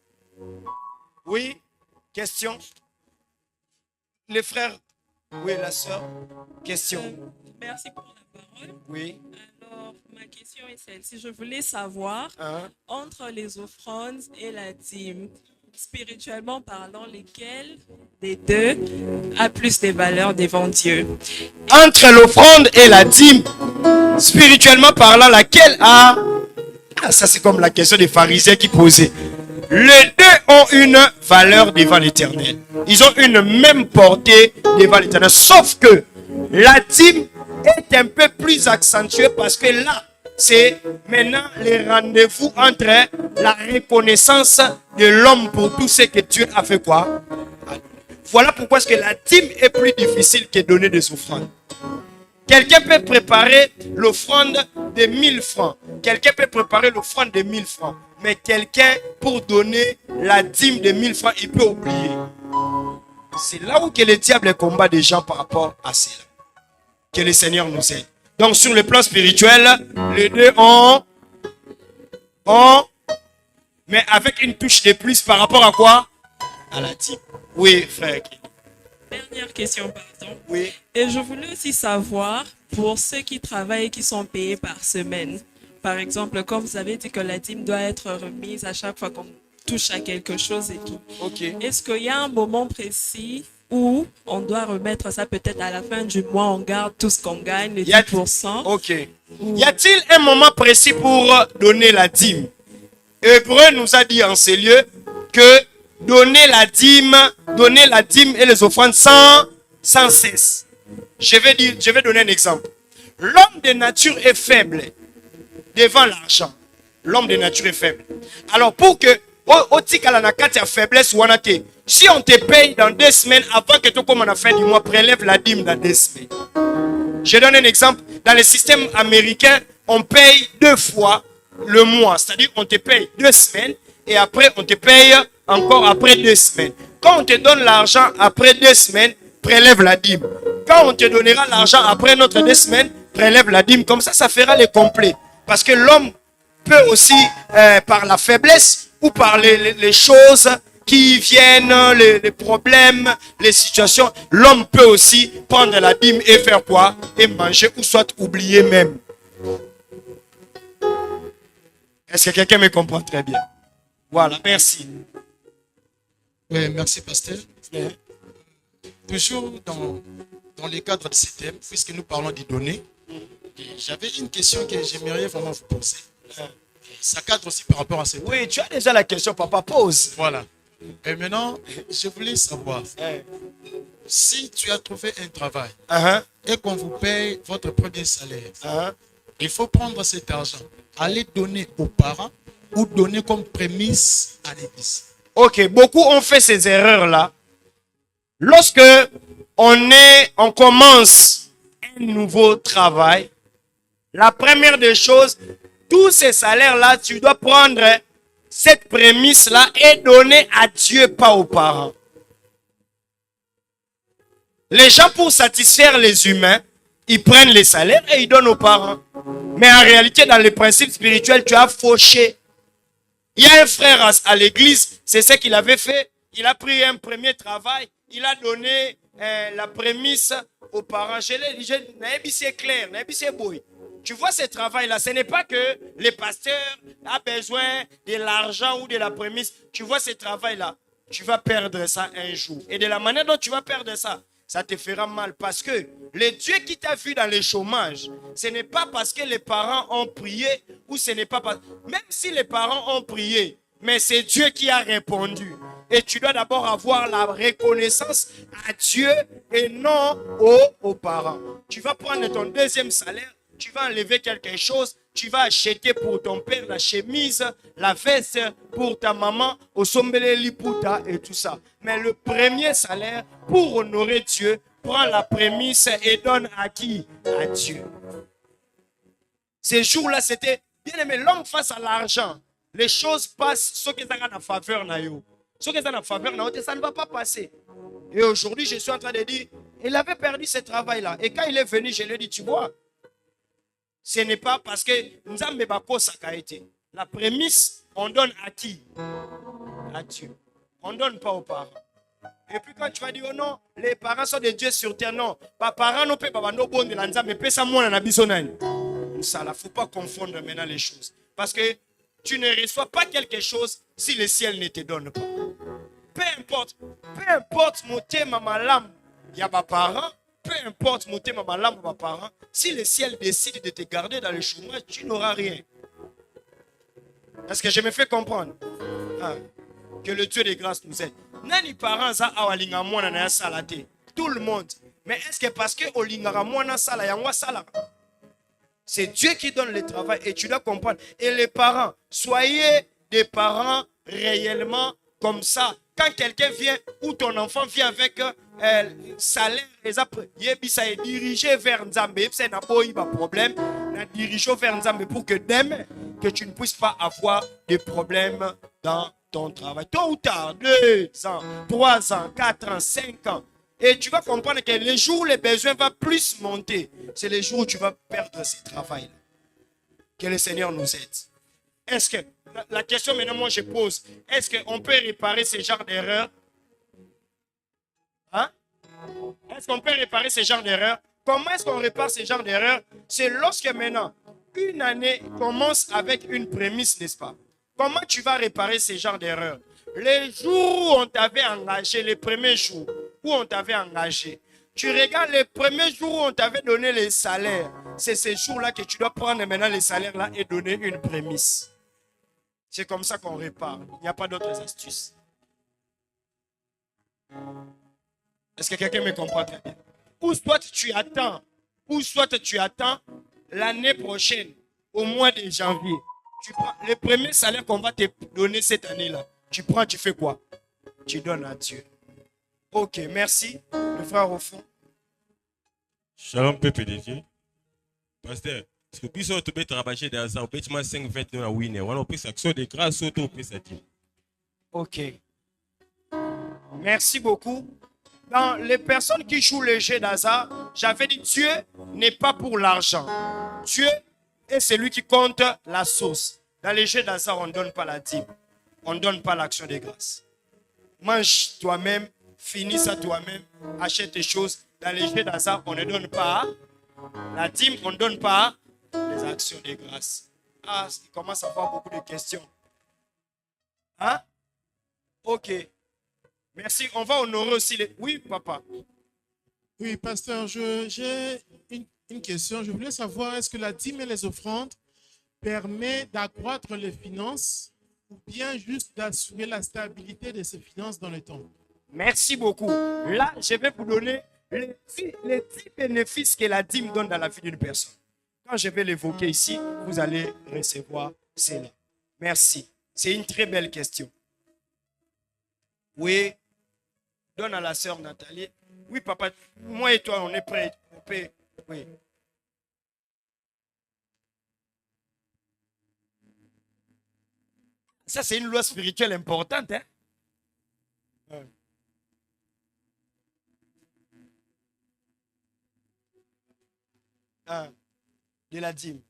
Oui, question? Les frères, oui, la sœur, question. Merci pour la parole. Oui. Alors, ma question est celle-ci. Je voulais savoir, entre les offrandes et la dîme, spirituellement parlant, lesquels des deux a plus de valeur devant Dieu? Entre l'offrande et la dîme, spirituellement parlant, laquelle a... Ah, ça c'est comme la question des pharisiens qui posaient. Les deux ont une valeur devant l'Éternel. Ils ont une même portée devant l'Éternel. Sauf que la dîme est un peu plus accentuée parce que là, c'est maintenant les rendez-vous entre la reconnaissance de l'homme pour tout ce que Dieu a fait quoi. Voilà pourquoi est-ce que la dîme est plus difficile que donner des offrandes. Quelqu'un peut préparer l'offrande de 1000 francs. Quelqu'un peut préparer l'offrande de 1000 francs. Mais quelqu'un, pour donner la dîme de 1000 francs, il peut oublier. C'est là où que le diable combat des gens par rapport à cela. Que le Seigneur nous aide. Donc sur le plan spirituel, les deux ont, mais avec une touche de plus par rapport à quoi? À la dîme. Oui, frère. Dernière question, pardon. Oui. Et je voulais aussi savoir, pour ceux qui travaillent et qui sont payés par semaine, par exemple, comme vous avez dit que la dîme doit être remise à chaque fois qu'on touche à quelque chose et tout. Ok. Est-ce qu'il y a un moment précis où on doit remettre ça peut-être à la fin du mois, on garde tout ce qu'on gagne, les 10%? Ok. Y a-t-il un moment précis pour donner la dîme? Hébreu nous a dit en ces lieux que donner la dîme et les offrandes sans cesse. Je vais donner un exemple. L'homme de nature est faible devant l'argent. L'homme de nature est faible. Alors pour que faiblesse, si on te paye dans 2 semaines, avant que tu commences à la fin du mois, prélève la dîme dans 2 semaines. Je donne un exemple. Dans le système américain, on paye 2 fois le mois. C'est-à-dire on te paye 2 semaines et après on te paye encore après 2 semaines. Quand on te donne l'argent après 2 semaines, prélève la dîme. Quand on te donnera l'argent après notre 2 semaines, prélève la dîme. Comme ça fera le complet. Parce que l'homme peut aussi, par la faiblesse ou par les choses qui viennent, les problèmes, les situations, l'homme peut aussi prendre la dîme et faire quoi? Et manger ou soit oublier même. Est-ce que quelqu'un me comprend très bien? Voilà, merci. Oui, merci, pasteur. Toujours dans le cadre de ce thème, puisque nous parlons des données, j'avais une question que j'aimerais vraiment vous poser. Ça cadre aussi par rapport à ce thème. Oui, tu as déjà la question, papa, pose. Voilà. Et maintenant, je voulais savoir, si tu as trouvé un travail et qu'on vous paye votre premier salaire, il faut prendre cet argent, aller donner aux parents ou donner comme prémisse à l'église. Ok, beaucoup ont fait ces erreurs-là. Lorsque on commence un nouveau travail, la première des choses, tous ces salaires-là, tu dois prendre cette prémisse-là et donner à Dieu, pas aux parents. Les gens, pour satisfaire les humains, ils prennent les salaires et ils donnent aux parents. Mais en réalité, dans les principes spirituels, tu as fauché. Il y a un frère à l'église, c'est ce qu'il avait fait. Il a pris un premier travail, il a donné la prémisse aux parents. Je l'ai dit, c'est clair, c'est beau. Tu vois ce travail-là, ce n'est pas que les pasteurs ont besoin de l'argent ou de la prémisse. Tu vois ce travail-là, tu vas perdre ça un jour. Et de la manière dont tu vas perdre ça, ça te fera mal. Parce que le Dieu qui t'a vu dans le chômage, ce n'est pas parce que les parents ont prié ou ce n'est pas parce... Même si les parents ont prié, mais c'est Dieu qui a répondu. Et tu dois d'abord avoir la reconnaissance à Dieu et non aux parents. Tu vas prendre ton deuxième salaire, tu vas enlever quelque chose, tu vas acheter pour ton père la chemise, la veste pour ta maman, au sombele liputa et tout ça. Mais le premier salaire, pour honorer Dieu, prends la prémisse et donne à qui? À Dieu. Ces jours-là, c'était bien aimé. L'homme face à l'argent, les choses passent, ce qui est en faveur, ce qui est en faveur, ça ne va pas passer. Et aujourd'hui, je suis en train de dire, il avait perdu ce travail-là. Et quand il est venu, je lui ai dit, tu vois, ce n'est pas parce que Nzambe bako sakaete. La prémisse, on donne à qui? À Dieu. On ne donne pas aux parents. Et puis quand tu vas dire, oh non, les parents sont des dieux sur terre, non. Les parents ne peuvent pas no bon de l'Anzambe, mais ça moi na bisonani. Ça, il ne faut pas confondre maintenant les choses. Parce que tu ne reçois pas quelque chose si le ciel ne te donne pas. Peu importe mon thème, ma lame, il y a mes parents. Peu importe mon thème, ma lame, mes parents. Si le ciel décide de te garder dans le chômage, tu n'auras rien. Est-ce que je me fais comprendre? Ah, que le Dieu de grâce nous aide. Nani parents za awalinga mwana na salate. Tout le monde. Mais est-ce que parce que olingara mwana sala yangwa sala? C'est Dieu qui donne le travail et tu dois comprendre. Et les parents, soyez des parents réellement comme ça. Quand quelqu'un vient ou ton enfant vient avec salaire, il est dirigé vers Nzambe. C'est un problème. Dirigé vers Nzambe pour que demain, que tu ne puisses pas avoir de problèmes dans ton travail. Tôt ou tard, 2 ans, 3 ans, 4 ans, 5 ans. Et tu vas comprendre que les jours où les besoins vont plus monter, c'est les jours où tu vas perdre ce travail-là. Que le Seigneur nous aide. Est-ce que, la question maintenant moi je pose, est-ce qu'on peut réparer ce genre d'erreur? Hein? Est-ce qu'on peut réparer ce genre d'erreur? Comment est-ce qu'on répare ce genre d'erreur? C'est lorsque maintenant, une année commence avec une prémisse, n'est-ce pas? Comment tu vas réparer ce genre d'erreur? Les jours où on t'avait engagé, les premiers jours où on t'avait engagé, tu regardes les premiers jours où on t'avait donné les salaires. C'est ces jours-là que tu dois prendre maintenant les salaires-là et donner une prémisse. C'est comme ça qu'on répare. Il n'y a pas d'autres astuces. Est-ce que quelqu'un me comprend très bien? Ou soit tu attends l'année prochaine, au mois de janvier. Tu prends les premiers salaires qu'on va te donner cette année-là. Tu prends, tu fais quoi? Tu donnes à Dieu. Ok, merci. Le frère au fond. Shalom, peuple de Dieu. Pasteur, est-ce que puis tu peux travailler dans ça? On peut 5-20 à winner. On peut s'action de grâce au tout, ok. Merci beaucoup. Dans les personnes qui jouent le jeu d'hasard, j'avais dit Dieu n'est pas pour l'argent. Dieu est celui qui compte la sauce. Dans les jeux d'hasard, on ne donne pas la dîme. On ne donne pas l'action de grâce. Mange toi-même, finis ça toi-même, achète tes choses. Dans les jeux d'hasard, on ne donne pas la dîme, on ne donne pas les actions de grâce. Ah, il commence à avoir beaucoup de questions. Hein? Ok. Merci. On va honorer aussi les... Oui, papa. Oui, pasteur, j'ai une question. Je voulais savoir, est-ce que la dîme et les offrandes permet d'accroître les finances ou bien juste d'assurer la stabilité de ces finances dans le temps? Merci beaucoup. Là, je vais vous donner les 10 bénéfices que la dîme donne dans la vie d'une personne. Quand je vais l'évoquer ici, vous allez recevoir cela. Merci. C'est une très belle question. Oui. Donne à la sœur Nathalie. Oui, papa, moi et toi, on est prêts. On peut, oui. Ça, c'est une loi spirituelle importante. Hein? De la dîme.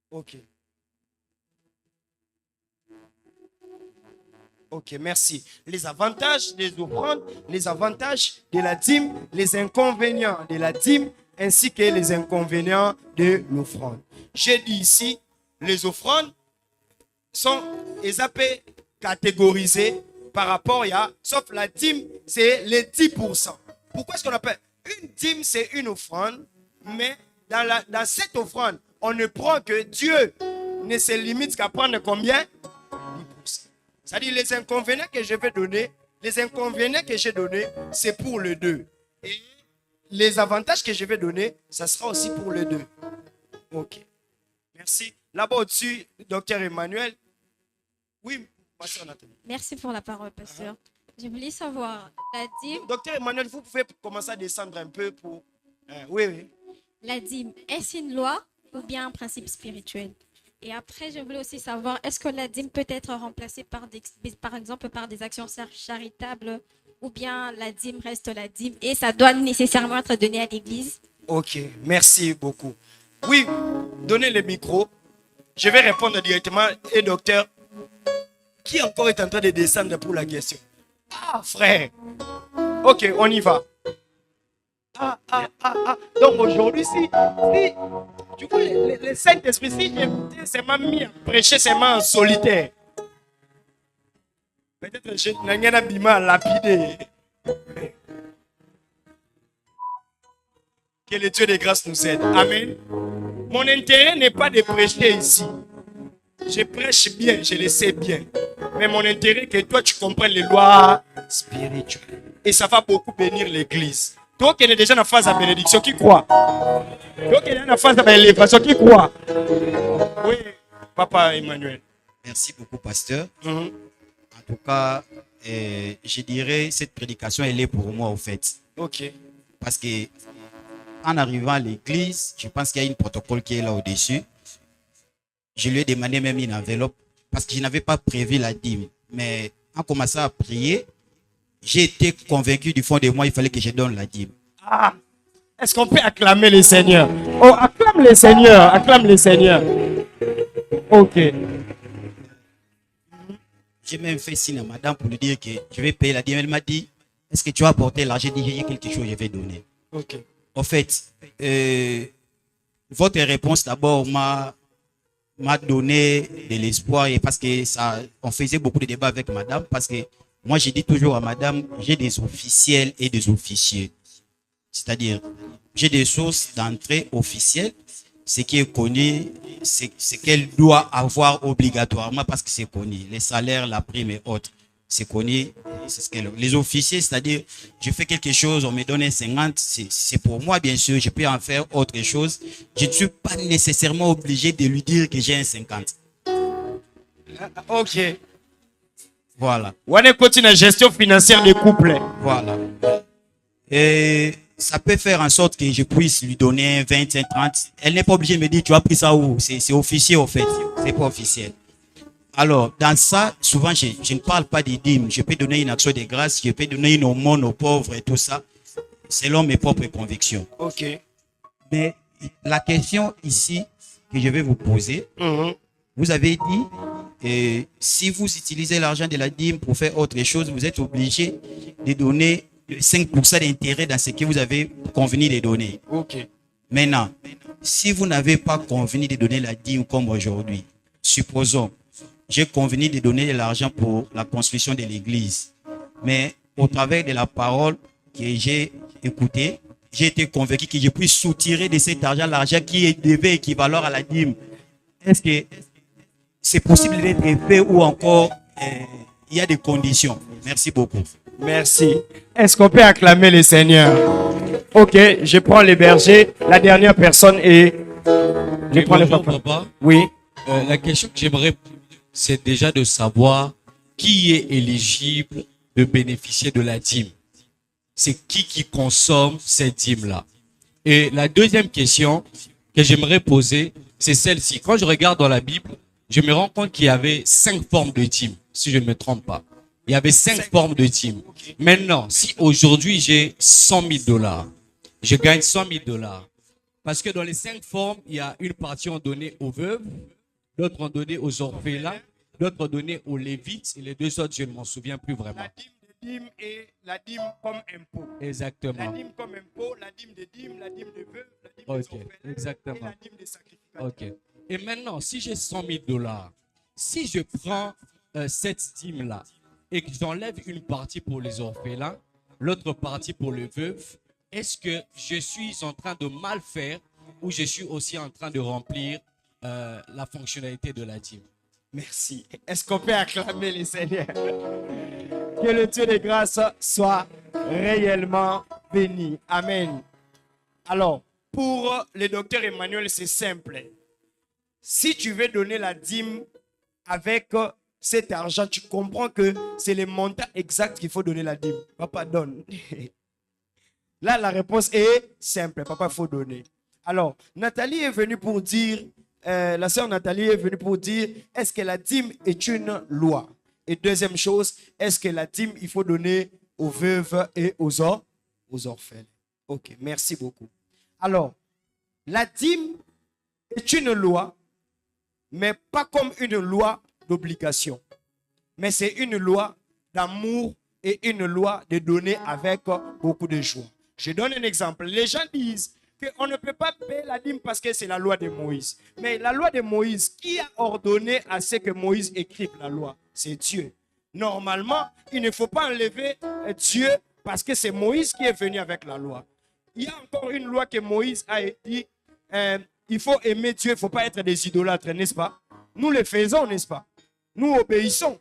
Ok. Ok, merci. Les avantages des offrandes, les avantages de la dîme, les inconvénients de la dîme, ainsi que les inconvénients de l'offrande. J'ai dit ici, les offrandes sont catégorisées par rapport à, sauf la dîme, c'est les 10%. Pourquoi est-ce qu'on appelle une dîme, c'est une offrande, mais dans cette offrande, on ne prend que Dieu ne se limite qu'à prendre combien? 10%. C'est-à-dire les inconvénients que je vais donner, c'est pour le 2. Et les avantages que je vais donner, ça sera aussi pour le 2. Ok. Merci. Là-bas au-dessus, docteur Emmanuel. Oui, pasteur Nathalie. Merci pour la parole, pasteur. Je voulais savoir, la dîme... Docteur Emmanuel, vous pouvez commencer à descendre un peu pour... oui. La dîme, est-ce une loi ou bien un principe spirituel? Et après, je voulais aussi savoir, est-ce que la dîme peut être remplacée par exemple par des actions charitables, ou bien la dîme reste la dîme et ça doit nécessairement être donné à l'église? Ok, merci beaucoup. Oui, donnez le micro. Je vais répondre directement. Et docteur, qui encore est en train de descendre pour la question? Ah, frère. Ok, on y va. Donc aujourd'hui, si tu vois, le Saint-Esprit, si j'écoutais seulement mis à prêcher seulement en solitaire, peut-être je n'ai rien à lapider. Que le Dieu de grâce nous aide. Amen. Mon intérêt n'est pas de prêcher ici. Je prêche bien, je le sais bien. Mais mon intérêt est que toi, tu comprennes les lois spirituelles. Et ça va beaucoup bénir l'église. Toi qui es déjà dans la phase de bénédiction, qui croit? Toi qui es dans la phase de l'élévation, qui croit? Oui, papa Emmanuel. Merci beaucoup, pasteur. En tout cas, je dirais cette prédication, elle est pour moi, au fait. Ok. Parce que en arrivant à l'église, je pense qu'il y a un protocole qui est là au-dessus. Je lui ai demandé même une enveloppe parce que je n'avais pas prévu la dîme. Mais en commençant à prier, j'ai été convaincu du fond de moi, il fallait que je donne la dîme. Ah, est-ce qu'on peut acclamer le Seigneur? Oh, acclame le Seigneur, acclame le Seigneur. Ok. J'ai même fait signe à madame pour lui dire que je vais payer la dîme. Elle m'a dit, est-ce que tu as apporté l'argent? J'ai dit, j'ai quelque chose, je vais donner. Ok. En fait, votre réponse d'abord m'a donné de l'espoir, et parce que ça, on faisait beaucoup de débats avec madame, parce que moi je dis toujours à madame, j'ai des officiels et des officiers. C'est-à-dire, j'ai des sources d'entrée officielles, ce qui est connu, c'est ce qu'elle doit avoir obligatoirement parce que c'est connu. Les salaires, la prime et autres, c'est connu. Les officiers, c'est-à-dire, je fais quelque chose, on me donne 50, c'est pour moi, bien sûr, je peux en faire autre chose. Je ne suis pas nécessairement obligé de lui dire que j'ai un 50. Ok. Voilà. On est continue la gestion financière des couples. Voilà. Et ça peut faire en sorte que je puisse lui donner 25, 30. Elle n'est pas obligée de me dire, tu as pris ça où? C'est officiel, au fait. C'est pas officiel. Alors, dans ça, souvent, je ne parle pas des dîmes. Je peux donner une action de grâce, je peux donner une aumône aux pauvres et tout ça, selon mes propres convictions. Ok. Mais la question ici que je vais vous poser, vous avez dit, si vous utilisez l'argent de la dîme pour faire autre chose, vous êtes obligé de donner 5% d'intérêt dans ce que vous avez convenu de donner. Ok. Maintenant, si vous n'avez pas convenu de donner la dîme comme aujourd'hui, supposons, j'ai convenu de donner de l'argent pour la construction de l'église. Mais au travers de la parole que j'ai écoutée, j'ai été convaincu que je puisse soutirer de cet argent l'argent qui devait équivaloir à la dîme. Est-ce que c'est possible d'être fait ou encore il y a des conditions? Merci beaucoup. Merci. Est-ce qu'on peut acclamer le Seigneur? Ok, je prends les bergers. La dernière personne est... Je prends le papa. Oui. La question que j'aimerais, c'est déjà de savoir qui est éligible de bénéficier de la dîme. C'est qui consomme cette dîme-là. Et la deuxième question que j'aimerais poser, c'est celle-ci. Quand je regarde dans la Bible, je me rends compte qu'il y avait 5 formes de dîmes, si je ne me trompe pas. Il y avait 5 formes de dîmes. Maintenant, si aujourd'hui j'ai 100 000 $, je gagne 100 000 $. Parce que dans les 5 formes, il y a une partie en donnée aux veuves, d'autres en donnée aux orphelins, d'autres en donnée aux lévites, et les 2 autres, je ne m'en souviens plus vraiment. La dîme de dîme et la dîme comme impôt. Exactement. La dîme comme impôt, la dîme de dîme, la dîme de veuve, la dîme des Ok, orphelins exactement. et la dîme des sacrificateurs. Ok. Et maintenant, si j'ai 100 000 $, si je prends cette dîme-là et que j'enlève une partie pour les orphelins, l'autre partie pour les veuves, est-ce que je suis en train de mal faire ou je suis aussi en train de remplir la fonctionnalité de la dîme? Merci. Est-ce qu'on peut acclamer les seigneurs? Que le Dieu de grâce soit réellement béni. Amen. Alors, pour le docteur Emmanuel, c'est simple. Si tu veux donner la dîme avec cet argent, tu comprends que c'est le montant exact qu'il faut donner la dîme. Papa, donne. Là, la réponse est simple. Papa, il faut donner. Alors, Nathalie est venue pour dire, la sœur Nathalie est venue pour dire, est-ce que la dîme est une loi? Et deuxième chose, est-ce que la dîme, il faut donner aux veuves et aux orphelins? Ok, merci beaucoup. Alors, la dîme est une loi, mais pas comme une loi d'obligation. Mais c'est une loi d'amour et une loi de donner avec beaucoup de joie. Je donne un exemple. Les gens disent qu'on ne peut pas payer la dîme parce que c'est la loi de Moïse. Mais la loi de Moïse, qui a ordonné à ce que Moïse écrive la loi? C'est Dieu. Normalement, il ne faut pas enlever Dieu parce que c'est Moïse qui est venu avec la loi. Il y a encore une loi que Moïse a dit, il faut aimer Dieu, il ne faut pas être des idolâtres, n'est-ce pas? Nous le faisons, n'est-ce pas? Nous obéissons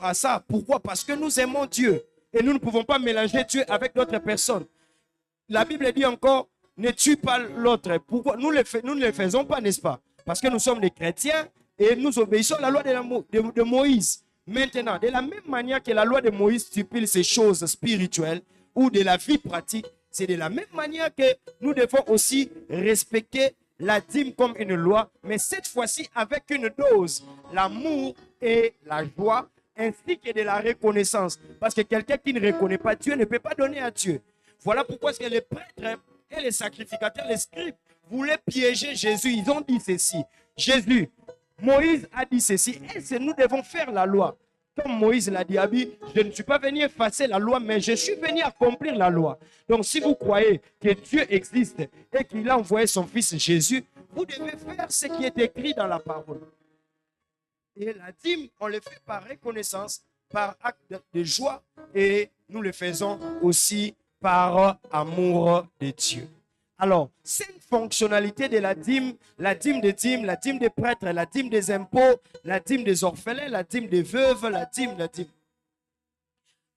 à ça. Pourquoi? Parce que nous aimons Dieu et nous ne pouvons pas mélanger Dieu avec d'autres personnes. La Bible dit encore, ne tue pas l'autre. Pourquoi? Nous ne le faisons pas, n'est-ce pas? Parce que nous sommes des chrétiens et nous obéissons à la loi de Moïse. Maintenant, de la même manière que la loi de Moïse stipule ces choses spirituelles ou de la vie pratique, c'est de la même manière que nous devons aussi respecter la dîme comme une loi, mais cette fois-ci avec une dose, l'amour et la joie, ainsi que de la reconnaissance. Parce que quelqu'un qui ne reconnaît pas Dieu ne peut pas donner à Dieu. Voilà pourquoi est-ce que les prêtres et les sacrificateurs, les scribes, voulaient piéger Jésus. Ils ont dit ceci. Jésus, Moïse a dit ceci. Et nous devons faire la loi. Comme Moïse l'a dit, je ne suis pas venu effacer la loi, mais je suis venu accomplir la loi. Donc si vous croyez que Dieu existe et qu'il a envoyé son fils Jésus, vous devez faire ce qui est écrit dans la parole. Et la dîme, on le fait par reconnaissance, par acte de joie, et nous le faisons aussi par amour de Dieu. Alors, 5 fonctionnalités de la dîme des dîmes, la dîme des prêtres, la dîme des impôts, la dîme des orphelins, la dîme des veuves, la dîme.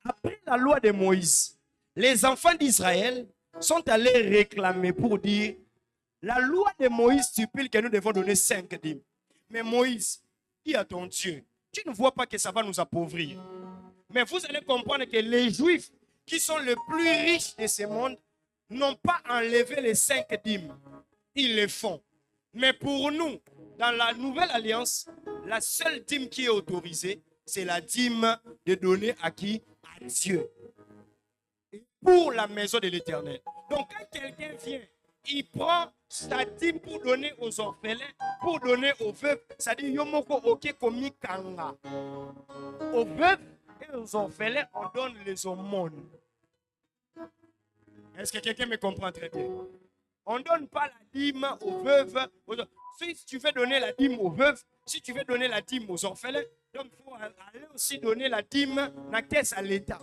Après la loi de Moïse, les enfants d'Israël sont allés réclamer pour dire, la loi de Moïse stipule que nous devons donner 5 dîmes. Mais Moïse, dis à ton Dieu, tu ne vois pas que ça va nous appauvrir. Mais vous allez comprendre que les Juifs, qui sont les plus riches de ce monde, n'ont pas enlevé les 5 dîmes. Ils les font. Mais pour nous, dans la nouvelle alliance, la seule dîme qui est autorisée, c'est la dîme de donner à qui? À Dieu. Et pour la maison de l'Éternel. Donc quand quelqu'un vient, il prend sa dîme pour donner aux orphelins, pour donner aux veuves, ça dit yomoko oke komi kanga. Aux veuves et aux orphelins, on donne les aumônes. Est-ce que quelqu'un me comprend très bien? On ne donne pas la dîme aux veuves. Si tu veux donner la dîme aux veuves, si tu veux donner la dîme aux orphelins, donc il faut aller aussi donner la dîme dans la caisse à l'État.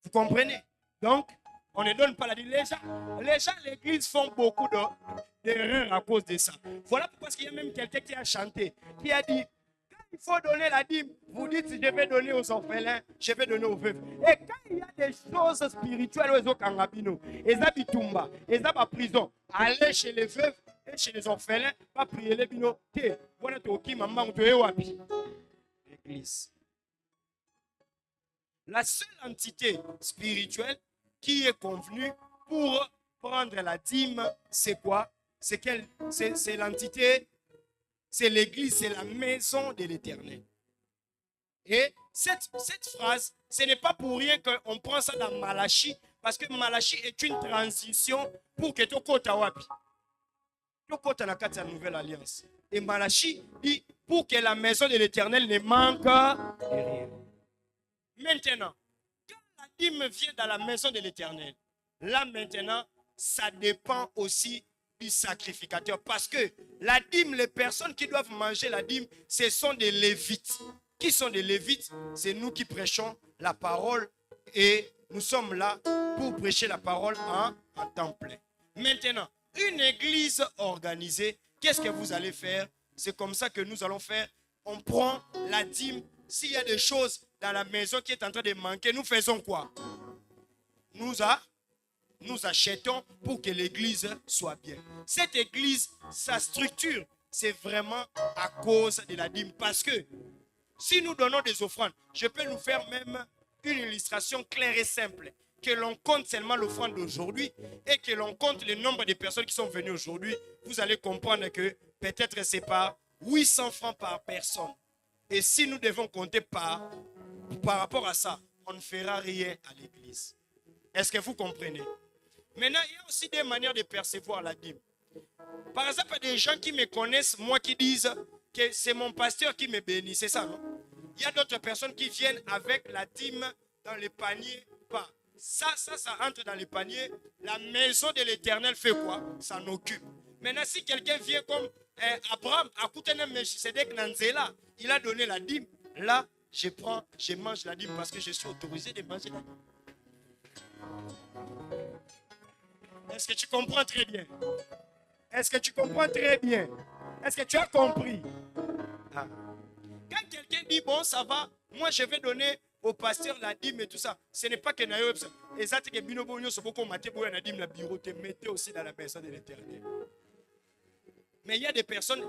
Vous comprenez? Donc, on ne donne pas la dîme. Les gens à l'église font beaucoup d'erreurs à cause de ça. Voilà pourquoi il y a même quelqu'un qui a chanté, qui a dit, il faut donner la dîme. Vous dites, je vais donner aux orphelins, je vais donner aux veuves. Et quand il y a des choses spirituelles, aux kangabino, ils habitent ils habitent en prison, allez chez les veuves et chez les orphelins, pas prier les bino. L'église. La seule entité spirituelle qui est convenue pour prendre la dîme, c'est quoi? c'est l'entité, c'est l'église, c'est la maison de l'Éternel. Et cette phrase, ce n'est pas pour rien qu'on prend ça dans Malachie, parce que Malachie est une transition pour que tu kota wapi. Tu kota na kati la nouvelle alliance. Et Malachie dit pour que la maison de l'Éternel ne manque de rien. Maintenant, quand la dîme vient dans la maison de l'Éternel, là maintenant, ça dépend aussi du sacrificateur. Parce que la dîme, les personnes qui doivent manger la dîme, ce sont des Lévites. Qui sont des Lévites? C'est nous qui prêchons la parole et nous sommes là pour prêcher la parole en temps plein. Maintenant, une église organisée, qu'est-ce que vous allez faire? C'est comme ça que nous allons faire. On prend la dîme. S'il y a des choses dans la maison qui est en train de manquer, nous faisons quoi? Nous achetons pour que l'église soit bien. Cette église, sa structure, c'est vraiment à cause de la dîme. Parce que si nous donnons des offrandes, je peux nous faire même une illustration claire et simple. Que l'on compte seulement l'offrande d'aujourd'hui et que l'on compte le nombre de personnes qui sont venues aujourd'hui, vous allez comprendre que peut-être c'est pas 800 francs par personne. Et si nous devons compter par rapport à ça, on ne fera rien à l'église. Est-ce que vous comprenez? Maintenant, il y a aussi des manières de percevoir la dîme. Par exemple, il y a des gens qui me connaissent, moi, qui disent que c'est mon pasteur qui me bénit. C'est ça, non? Il y a d'autres personnes qui viennent avec la dîme dans les paniers. Pas. Ça entre dans les paniers. La maison de l'Éternel fait quoi? Ça en occupe. Maintenant, si quelqu'un vient comme Abraham, il a donné la dîme. Là, je mange la dîme parce que je suis autorisé de manger la dîme. Est-ce que tu comprends très bien? Est-ce que tu comprends très bien? Est-ce que tu as compris? Ah. Quand quelqu'un dit, bon, ça va, moi je vais donner au pasteur la dîme et tout ça, ce n'est pas que mettez aussi dans la maison de l'Éternel. Mais il y a des personnes,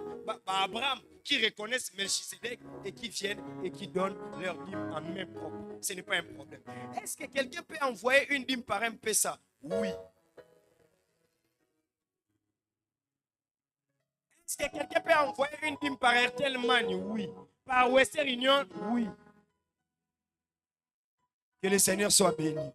Abraham, qui reconnaissent Melchisedec et qui viennent et qui donnent leur dîme en même propre. Ce n'est pas un problème. Est-ce que quelqu'un peut envoyer une dîme par M-Pesa? Oui. Est-ce que quelqu'un peut envoyer une dîme par RTL Money? Oui. Par Western Union? Oui. Que le Seigneur soit béni.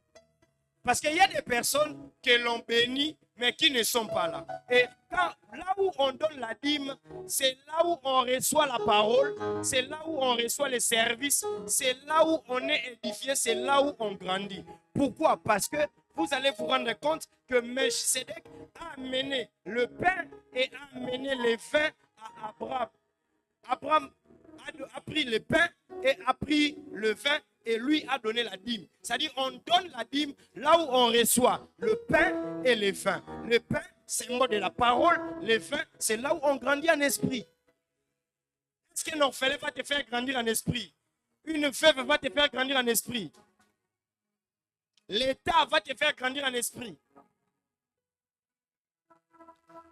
Parce qu'il y a des personnes que l'on bénit, mais qui ne sont pas là. Et là où on donne la dîme, c'est là où on reçoit la parole, c'est là où on reçoit les services, c'est là où on est édifié, c'est là où on grandit. Pourquoi? Parce que vous allez vous rendre compte que Melchisedec a amené le pain et a amené les vins à Abraham. Abraham a pris le pain et a pris le vin et lui a donné la dîme. C'est-à-dire on donne la dîme là où on reçoit le pain et les vins. Le pain, c'est le mot de la parole. Les vins, c'est là où on grandit en esprit. Est-ce qu'un orphelin va te faire grandir en esprit? Une veuve va te faire grandir en esprit. L'État va te faire grandir en esprit.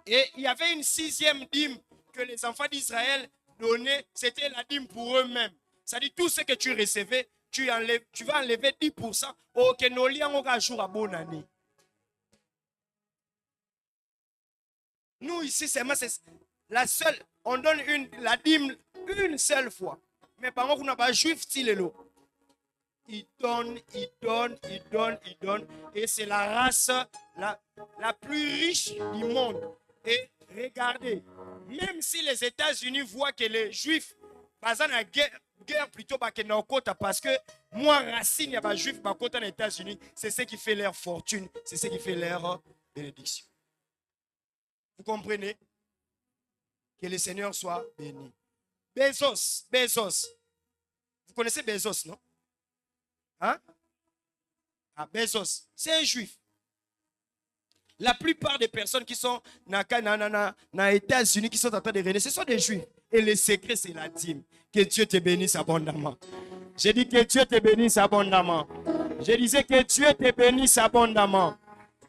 Et il y avait une 6e dîme que les enfants d'Israël donnaient. C'était la dîme pour eux-mêmes. C'est-à-dire tout ce que tu recevais, tu vas enlever 10% au Kenolian au jour à bonne année. Nous ici, c'est la seule, on donne la dîme une seule fois. Mais par contre, on n'a pas juif style. Il donne. Et c'est la race la plus riche du monde. Et regardez, même si les États-Unis voient que les Juifs, basent la guerre plutôt parce que moi, racine, il y a Juifs aux États-Unis, c'est ce qui fait leur fortune, c'est ce qui fait leur bénédiction. Vous comprenez? Que le Seigneur soit béni. Bezos. Vous connaissez Bezos, non? Hein? Ah, Bezos, c'est un Juif. La plupart des personnes qui sont dans les États-Unis, qui sont en train de régner, ce sont des Juifs. Et le secret, c'est la dîme. Que Dieu te bénisse abondamment. J'ai dit que Dieu te bénisse abondamment. Je disais que Dieu te bénisse abondamment.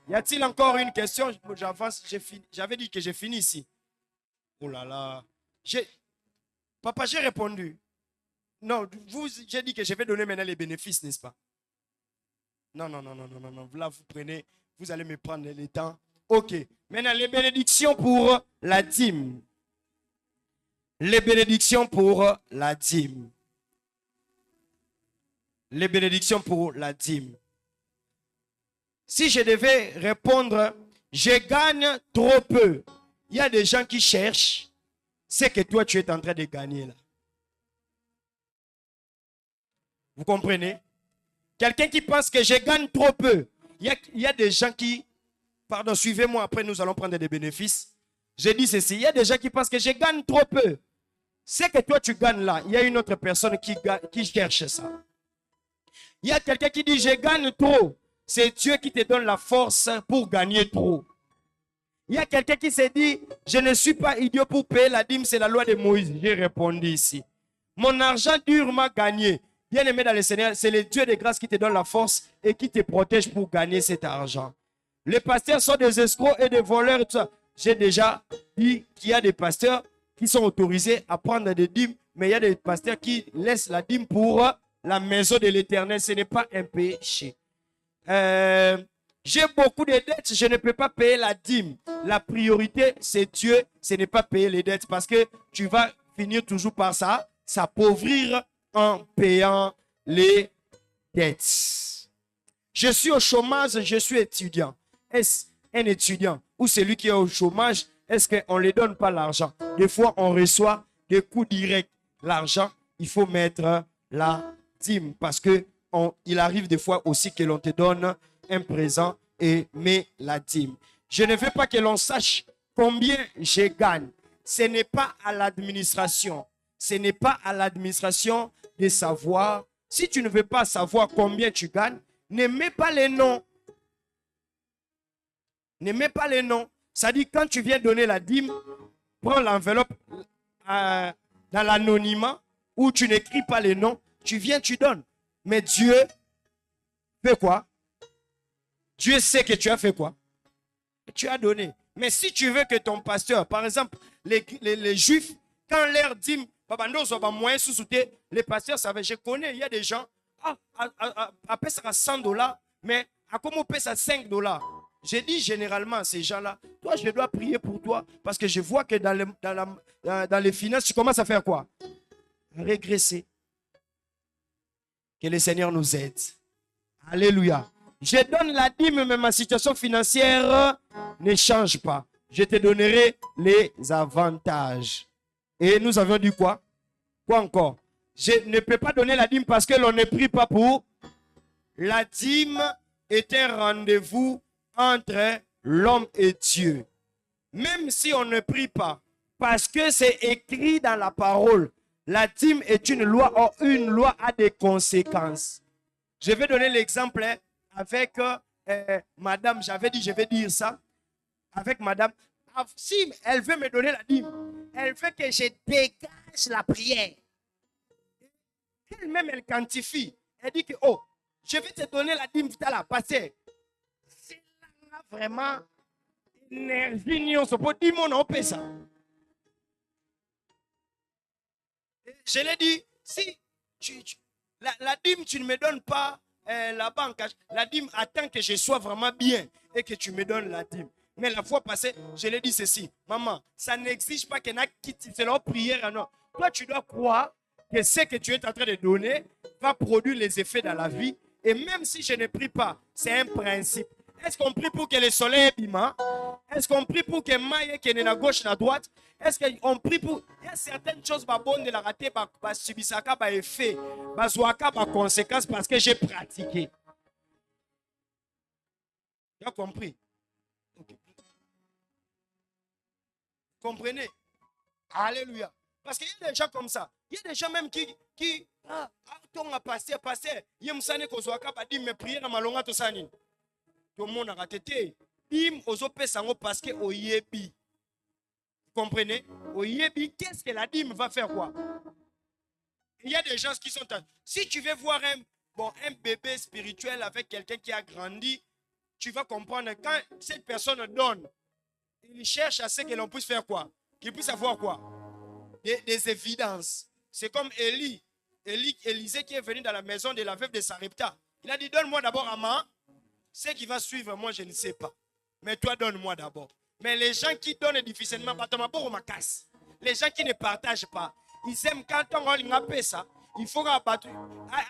Y a-t-il encore une question? J'avance, j'avais dit que j'ai fini ici. Oh là là. Papa, j'ai répondu. Non, j'ai dit que je vais donner maintenant les bénéfices, n'est-ce pas? Non. Là, vous allez me prendre le temps Ok. Maintenant, les bénédictions pour la dîme. Les bénédictions pour la dîme. Les bénédictions pour la dîme. Si je devais répondre, je gagne trop peu. Il y a des gens qui cherchent ce que toi tu es en train de gagner là. Vous comprenez? Quelqu'un qui pense que je gagne trop peu. Il y a des gens qui... Pardon, suivez-moi, après nous allons prendre des bénéfices. Je dis ceci, il y a des gens qui pensent que je gagne trop peu. Ce que toi tu gagnes là, il y a une autre personne qui cherche ça. Il y a quelqu'un qui dit je gagne trop. C'est Dieu qui te donne la force pour gagner trop. Il y a quelqu'un qui s'est dit je ne suis pas idiot pour payer la dîme, c'est la loi de Moïse. J'ai répondu ici. Mon argent durement gagné. Bien aimé dans le Seigneur, c'est le Dieu de grâce qui te donne la force et qui te protège pour gagner cet argent. Les pasteurs sont des escrocs et des voleurs et tout ça. J'ai déjà dit qu'il y a des pasteurs qui sont autorisés à prendre des dîmes, mais il y a des pasteurs qui laissent la dîme pour la maison de l'Éternel. Ce n'est pas un péché. J'ai beaucoup de dettes, je ne peux pas payer la dîme. La priorité, c'est Dieu, ce n'est pas payer les dettes parce que tu vas finir toujours par ça, s'appauvrir en payant les dettes. Je suis au chômage, je suis étudiant. Est-ce un étudiant ou celui qui est au chômage, est-ce qu'on ne lui donne pas l'argent? Des fois, on reçoit des coups directs. L'argent, il faut mettre la dîme parce que il arrive des fois aussi que l'on te donne un présent et met la dîme. Je ne veux pas que l'on sache combien je gagne. Ce n'est pas à l'administration. Ce n'est pas à l'administration de savoir. Si tu ne veux pas savoir combien tu gagnes, ne mets pas les noms. Ne mets pas les noms. Ça dit, quand tu viens donner la dîme, prends l'enveloppe dans l'anonymat où tu n'écris pas les noms. Tu viens, tu donnes. Mais Dieu fait quoi? Dieu sait que tu as fait quoi? Tu as donné. Mais si tu veux que ton pasteur, par exemple, les juifs, quand leur dîme, les pasteurs savaient, je connais, il y a des gens, après ça à $100, mais à comment on paie ça $5? J'ai dit généralement à ces gens-là, toi, je dois prier pour toi parce que je vois que dans les finances, tu commences à faire quoi? Régresser. Que le Seigneur nous aide. Alléluia. Je donne la dîme, mais ma situation financière ne change pas. Je te donnerai les avantages. Et nous avions dit quoi? Quoi encore? Je ne peux pas donner la dîme parce que l'on ne prie pas pour. La dîme est un rendez-vous entre l'homme et Dieu. Même si on ne prie pas, parce que c'est écrit dans la parole, la dîme est une loi. Or, une loi a des conséquences. Je vais donner l'exemple avec madame. J'avais dit, je vais dire ça. Avec madame. Si elle veut me donner la dîme, elle veut que je dégage la prière. Elle-même, elle quantifie. Elle dit que, oh, je vais te donner la dîme tout à l'heure. Parce que c'est là vraiment énergie. On se peut dire, on peut ça. Je l'ai dit, si la dîme, tu ne me donnes pas la banque, la dîme attend que je sois vraiment bien et que tu me donnes la dîme. Mais la fois passée, je l'ai dit ceci, maman, ça n'exige pas qu'il y en a qui c'est leur prière. Non. Toi, tu dois croire que ce que tu es en train de donner va produire les effets dans la vie. Et même si je ne prie pas, c'est un principe. Est-ce qu'on prie pour que le soleil bima? Est-ce qu'on prie pour que maille qui est à gauche et à droite? Est-ce qu'on prie pour... Il y a certaines choses bonnes de la rater, subisaka, effet, bazouaka, conséquences parce que j'ai pratiqué. Tu as compris? Okay. Comprenez? Alléluia. Parce qu'il y a des gens comme ça. Il y a des gens même qui ton a passé, il y a des gens qui me prier dans ma longue tout ça. Tout le monde a raté. Bim, ozope sango parce que oyebi. Vous comprenez? Oyebi, qu'est-ce que la dîme va faire quoi? Il y a des gens qui sont... Si tu veux voir un bébé spirituel avec quelqu'un qui a grandi, tu vas comprendre quand cette personne donne, il cherche à ce que l'on puisse faire quoi? Qu'il puisse avoir quoi? Des évidences. C'est comme Élisée qui est venu dans la maison de la veuve de Sarepta. Il a dit, donne-moi d'abord à ce qui va suivre, moi je ne sais pas. Mais toi, donne-moi d'abord. Mais les gens qui donnent difficilement, les gens qui ne partagent pas, ils aiment quand on a ça. Il faut rabattre.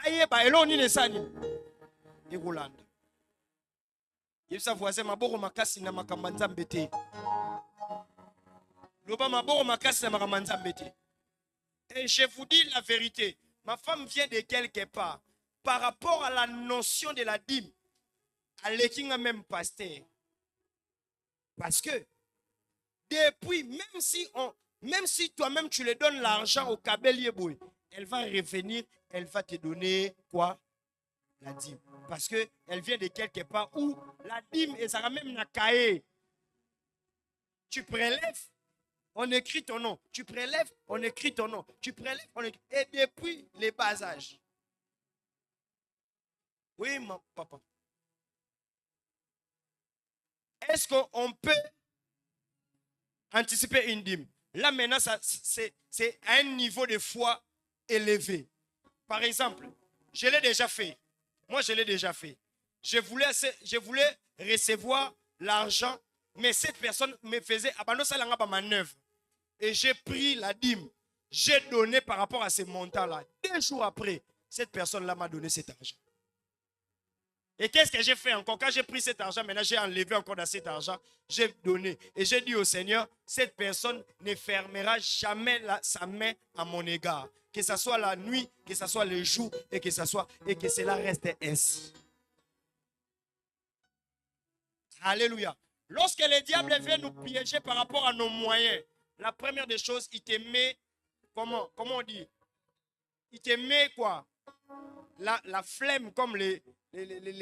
Et Roland. Il faut voisin maboro makasi na makambanza mbete. Loba maboro makasi na makambanza mbete. Et je vous dis la vérité, ma femme vient de quelque part. Par rapport à la notion de la dîme, à l'équipe même pasteur. Parce que depuis, même si toi-même tu lui donnes l'argent au Kabelier Boy, elle va revenir, elle va te donner quoi? La dîme. Parce qu'elle vient de quelque part où la dîme est ça même na cahier. Tu prélèves, on écrit ton nom. Tu prélèves, on écrit ton nom. Tu prélèves, on écrit. Et depuis les bas âges. Oui, mon papa. Est-ce qu'on peut anticiper une dîme? Là, maintenant, c'est à un niveau de foi élevé. Par exemple, je l'ai déjà fait. Moi, je l'ai déjà fait. Je voulais recevoir l'argent, mais cette personne me faisait abandonner ça dans ma manœuvre. Et j'ai pris la dîme. J'ai donné par rapport à ce montant-là. 2 jours après, cette personne-là m'a donné cet argent. Et qu'est-ce que j'ai fait encore? Quand j'ai pris cet argent, maintenant j'ai enlevé encore dans cet argent, j'ai donné. Et j'ai dit au Seigneur, cette personne ne fermera jamais sa main à mon égard. Que ce soit la nuit, que ce soit le jour, et que cela reste ainsi. Alléluia. Lorsque le diable vient nous piéger par rapport à nos moyens, la première des choses, il te met, comment on dit? Il te met quoi? La flemme, comme les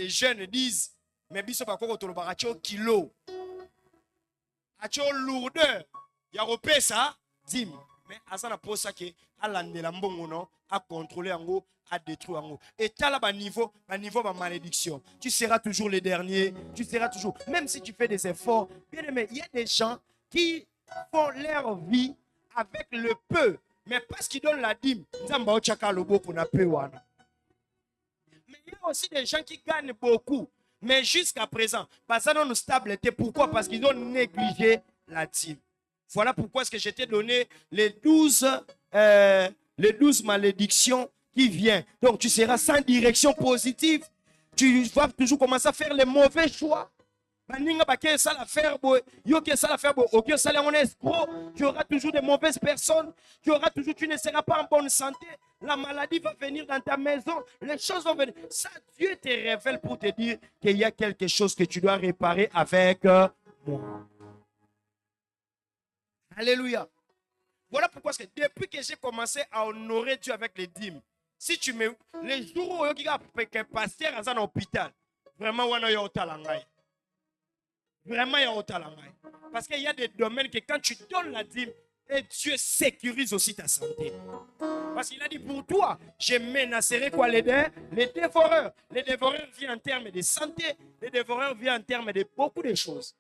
jeunes disent, mais biso pas quoi autour kilo, acho lourdeur, ya repé ça, dim, mais asana pose ça que à l'andela mbongo à contrôler en haut, à détruire en haut. Et tu as là niveau de malédiction. Tu seras toujours le dernier, tu seras toujours, même si tu fais des efforts, bien aimé, il y a des gens qui font leur vie avec le peu, mais parce qu'ils donnent la dîme, nzamba ochaka lobo pour na peu wana. Mais il y a aussi des gens qui gagnent beaucoup. Mais jusqu'à présent, parce que nous stabilité. Pourquoi? Parce qu'ils ont négligé la dîme. Voilà pourquoi est-ce que je t'ai donné les 12 malédictions qui viennent. Donc tu seras sans direction positive. Tu vas toujours commencer à faire les mauvais choix. Tu auras toujours de mauvaises personnes. Tu ne seras pas en bonne santé. La maladie va venir dans ta maison. Les choses vont venir. Ça, Dieu te révèle pour te dire qu'il y a quelque chose que tu dois réparer avec moi. Alléluia. Voilà pourquoi depuis que j'ai commencé à honorer Dieu avec les dîmes, si tu me... Les jours où il y a un pasteur dans un hôpital, vraiment, il y a un talent. Vraiment, il y a un talent. Parce qu'il y a des domaines que quand tu donnes la dîme, et Dieu sécurise aussi ta santé. Parce qu'il a dit pour toi, je menacerai quoi les dévoreurs. Les dévoreurs viennent en termes de santé, les dévoreurs viennent en termes de beaucoup de choses.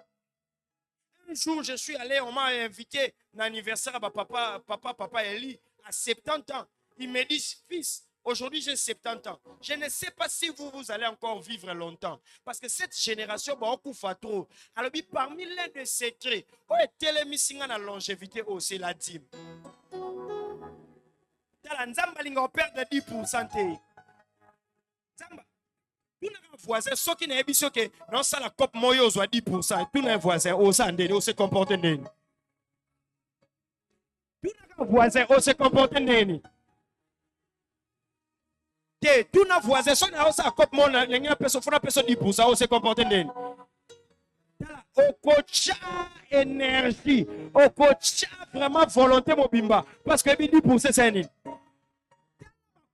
Un jour, je suis allé, on m'a invité à l'anniversaire à papa Eli, à 70 ans. Il me dit, fils, aujourd'hui j'ai 70 ans. Je ne sais pas si vous allez encore vivre longtemps. Parce que cette génération, beaucoup fait trop. Alors, parmi l'un des secrets, la longévité, c'est la dîme. On perd de 10%. Tout le voisin, ceux qui n'ont pas que non, ça la cop moyo soit 10%. Tout le voisin, on se comporte bien. Tout le voisin, on se comporte bien. Tout le voisin, ceux qui n'ont pas cop moyo, il y a personne 10%, on se comporte bien. Au coach énergie, au coach vraiment volonté mobimba, parce que 10% c'est un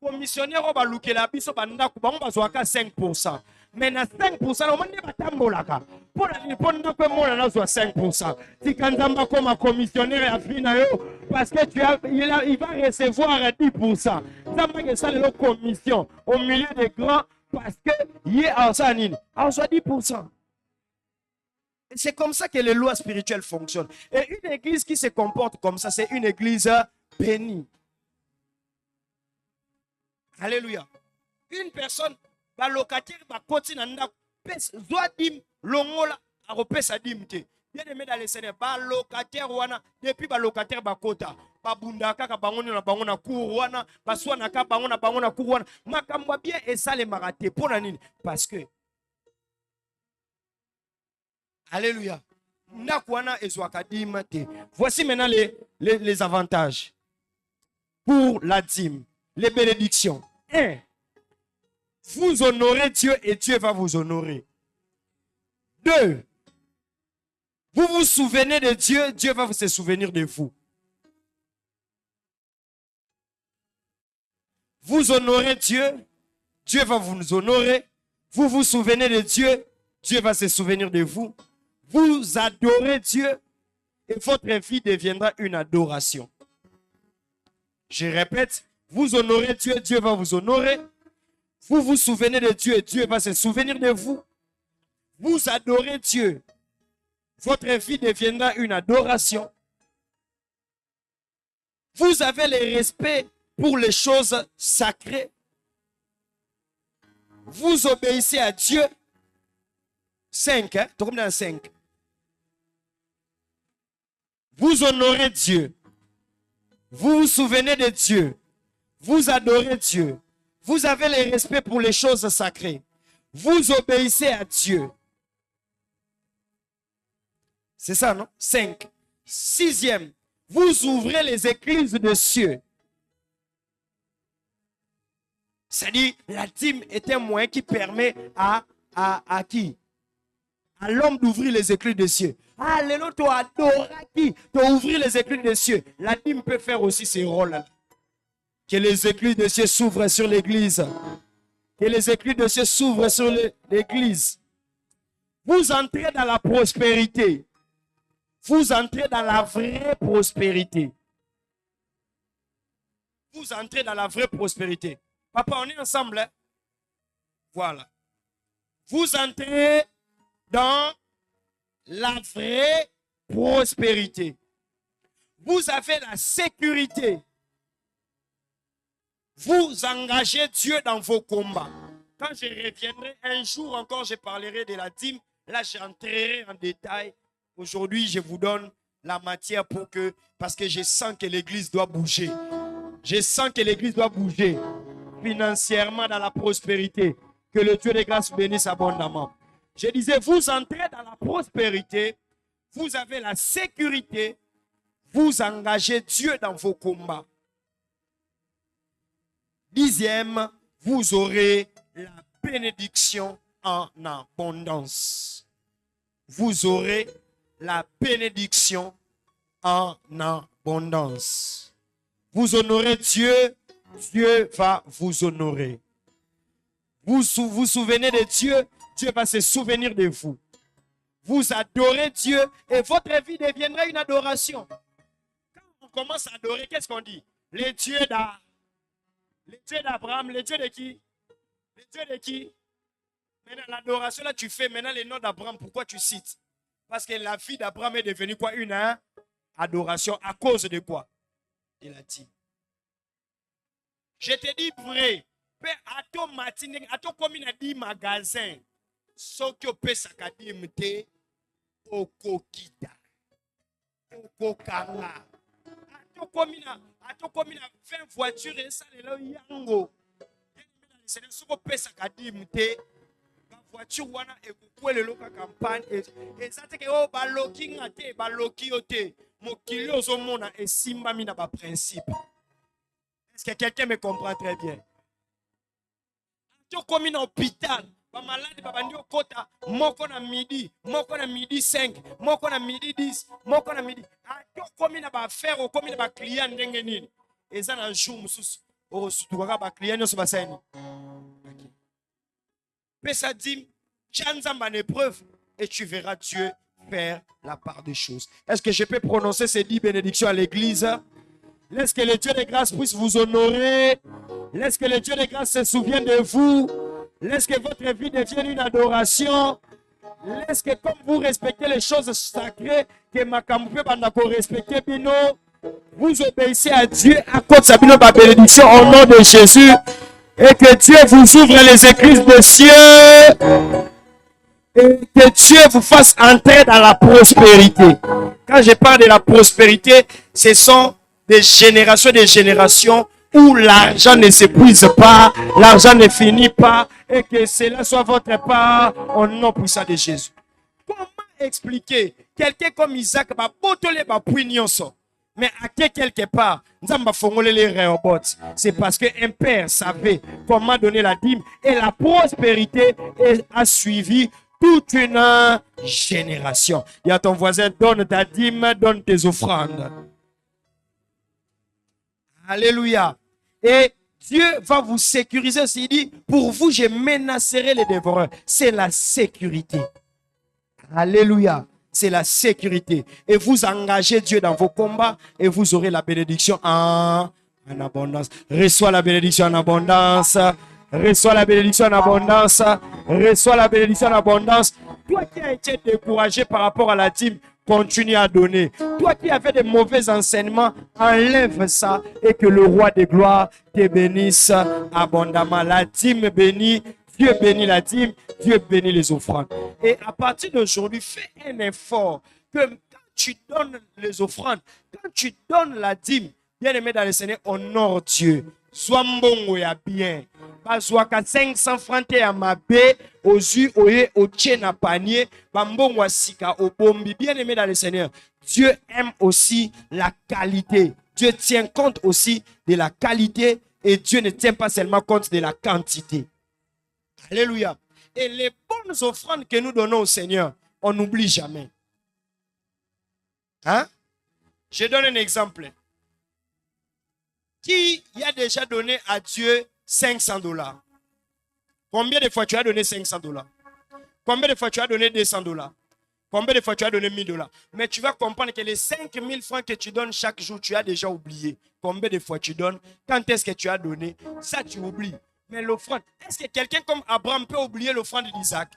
commissionnaire va louer la biso banda ku bango bazwaka 5%. Mais na 5% on mande batambolaka. Pour la répondre que moi na 5%. Si kanzamba comme commissionnaire a fina yo parce que il va recevoir 10%. Zamba que ça le commission au milieu des grands parce que il a ça nini. A 10%. Et c'est comme ça que les lois spirituelles fonctionnent. Et une église qui se comporte comme ça, c'est une église bénie. Alléluia. Une personne, locataire, continue à dim longola, akopesa dîme te. Bien aimé dans le Seigneur, ba locataire wana depuis ba locataire bakota ba bundaka ka bango na bango na cour wana baswana ka bango na cour wana makambo bien esale marate pona nini parce que alléluia ndakwana ezwaka dîme te. Voici maintenant les avantages pour la dîme, les bénédictions. 1. Vous honorez Dieu et Dieu va vous honorer. 2. Vous vous souvenez de Dieu, Dieu va se souvenir de vous. Vous honorez Dieu, Dieu va vous honorer. Vous vous souvenez de Dieu, Dieu va se souvenir de vous. Vous adorez Dieu et votre vie deviendra une adoration. Je répète, vous honorez Dieu, Dieu va vous honorer. Vous vous souvenez de Dieu et Dieu va se souvenir de vous. Vous adorez Dieu. Votre vie deviendra une adoration. Vous avez le respect pour les choses sacrées. Vous obéissez à Dieu. 5, hein? 5. Vous honorez Dieu. Vous vous souvenez de Dieu. Vous adorez Dieu. Vous avez le respect pour les choses sacrées. Vous obéissez à Dieu. C'est ça, non? 5. 6e, vous ouvrez les églises de cieux. C'est-à-dire, la dîme est un moyen qui permet à qui? À l'homme d'ouvrir les écluses des cieux. Ah, les autres tu adores qui? Tu ouvrir les écluses des cieux. La dîme peut faire aussi ces rôles. Que les écluses des cieux s'ouvrent sur l'église. Que les écluses des cieux s'ouvrent sur l'église. Vous entrez dans la prospérité. Vous entrez dans la vraie prospérité. Vous entrez dans la vraie prospérité. Papa, on est ensemble. Hein? Voilà. Vous entrez dans la vraie prospérité. Vous avez la sécurité. Vous engagez Dieu dans vos combats. Quand je reviendrai un jour encore, je parlerai de la dîme. Là, j'entrerai en détail. Aujourd'hui, je vous donne la matière pour que, parce que je sens que l'église doit bouger. Je sens que l'église doit bouger financièrement dans la prospérité. Que le Dieu des grâces bénisse abondamment. Je disais, vous entrez dans la prospérité, vous avez la sécurité, vous engagez Dieu dans vos combats. 10e, vous aurez la bénédiction en abondance. Vous aurez la bénédiction en abondance. Vous honorez Dieu, Dieu va vous honorer. Vous vous souvenez de Dieu, Dieu va se souvenir de vous. Vous adorez Dieu et votre vie deviendra une adoration. Quand on commence à adorer, qu'est-ce qu'on dit? Les dieux d'Abraham, les dieux de qui? Les dieux de qui? Maintenant, l'adoration, là, tu fais maintenant les noms d'Abraham. Pourquoi tu cites? Parce que la vie d'Abraham est devenue quoi? Une adoration. À cause de quoi? Il a dit. Je te dis vrai. À ton matin, à ton commune a dit magasin. Ce que peut s'accader, au kokita. Au kokanga. À ton commune a 20 voitures et ça, les yango. C'est ce que peut s'accader. Voiture wana ekukwe lelo ka campagne et ça te ke o baloki ngate baloki ote mokili ozomona esimbami na ba principe. Est-ce que quelqu'un me comprend très bien? Tu comme un hôpital, ba malade ba bandi okota moko na midi 5, moko na midi 10, moko na midi. Tu comme na ba faire o comme na ba client ndenge nini. Eza na jour mususu o sutuka ba client nyo so basani. Ça dit, tiens en épreuve et tu verras Dieu faire la part des choses. Est-ce que je peux prononcer ces 10 bénédictions à l'église? Laisse que le Dieu de grâce puisse vous honorer. Laisse que le Dieu de grâce se souvienne de vous. Laisse que votre vie devienne une adoration. Laisse que comme vous respectez les choses sacrées, que ma campagne bandako respecter bino, vous obéissez à Dieu à cause de ma bénédiction au nom de Jésus. Et que Dieu vous ouvre les églises des cieux. Et que Dieu vous fasse entrer dans la prospérité. Quand je parle de la prospérité, ce sont des générations où l'argent ne s'épuise pas, l'argent ne finit pas, et que cela soit votre part au nom puissant de Jésus. Comment expliquer quelqu'un comme Isaac, mais à quelque part, c'est parce qu'un père savait comment donner la dîme et la prospérité a suivi toute une génération. Il y a ton voisin, donne ta dîme, donne tes offrandes. Alléluia. Et Dieu va vous sécuriser aussi. Il dit, pour vous, je menacerai les dévoreurs. C'est la sécurité. Alléluia. C'est la sécurité. Et vous engagez Dieu dans vos combats et vous aurez la bénédiction en abondance. Reçois la bénédiction en abondance. Reçois la bénédiction en abondance. Reçois la bénédiction en abondance. Toi qui as été découragé par rapport à la dîme, continue à donner. Toi qui avais des mauvais enseignements, enlève ça et que le roi des gloires te bénisse abondamment. La dîme bénit. Dieu bénit la dîme, Dieu bénit les offrandes. Et à partir d'aujourd'hui, fais un effort que quand tu donnes les offrandes, quand tu donnes la dîme, bien aimé dans le Seigneur, honore Dieu. Sois mbongo ya bien. Bazwaka 500 francs te ya mabe, ozu oye otie na panier, bambongo asika obombi. Bien aimé dans le Seigneur, Dieu aime aussi la qualité. Dieu tient compte aussi de la qualité et Dieu ne tient pas seulement compte de la quantité. Alléluia. Et les bonnes offrandes que nous donnons au Seigneur, on n'oublie jamais. Hein? Je donne un exemple. Qui y a déjà donné à Dieu 500 $? Combien de fois tu as donné 500 $? Combien de fois tu as donné 200 $? Combien de fois tu as donné 1000 $? Mais tu vas comprendre que les 5000 francs que tu donnes chaque jour, tu as déjà oublié. Combien de fois tu donnes? Quand est-ce que tu as donné? Ça, tu oublies. Mais l'offrande, est-ce que quelqu'un comme Abraham peut oublier l'offrande d'Isaac?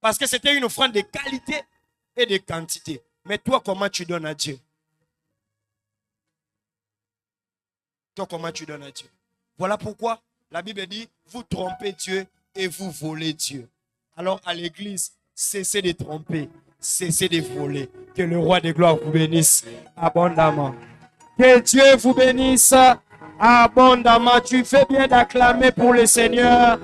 Parce que c'était une offrande de qualité et de quantité. Mais toi, comment tu donnes à Dieu? Toi, comment tu donnes à Dieu? Voilà pourquoi la Bible dit, vous trompez Dieu et vous volez Dieu. Alors à l'église, cessez de tromper, cessez de voler. Que le roi des gloires vous bénisse abondamment. Que Dieu vous bénisse abondamment. Tu fais bien d'acclamer pour le Seigneur.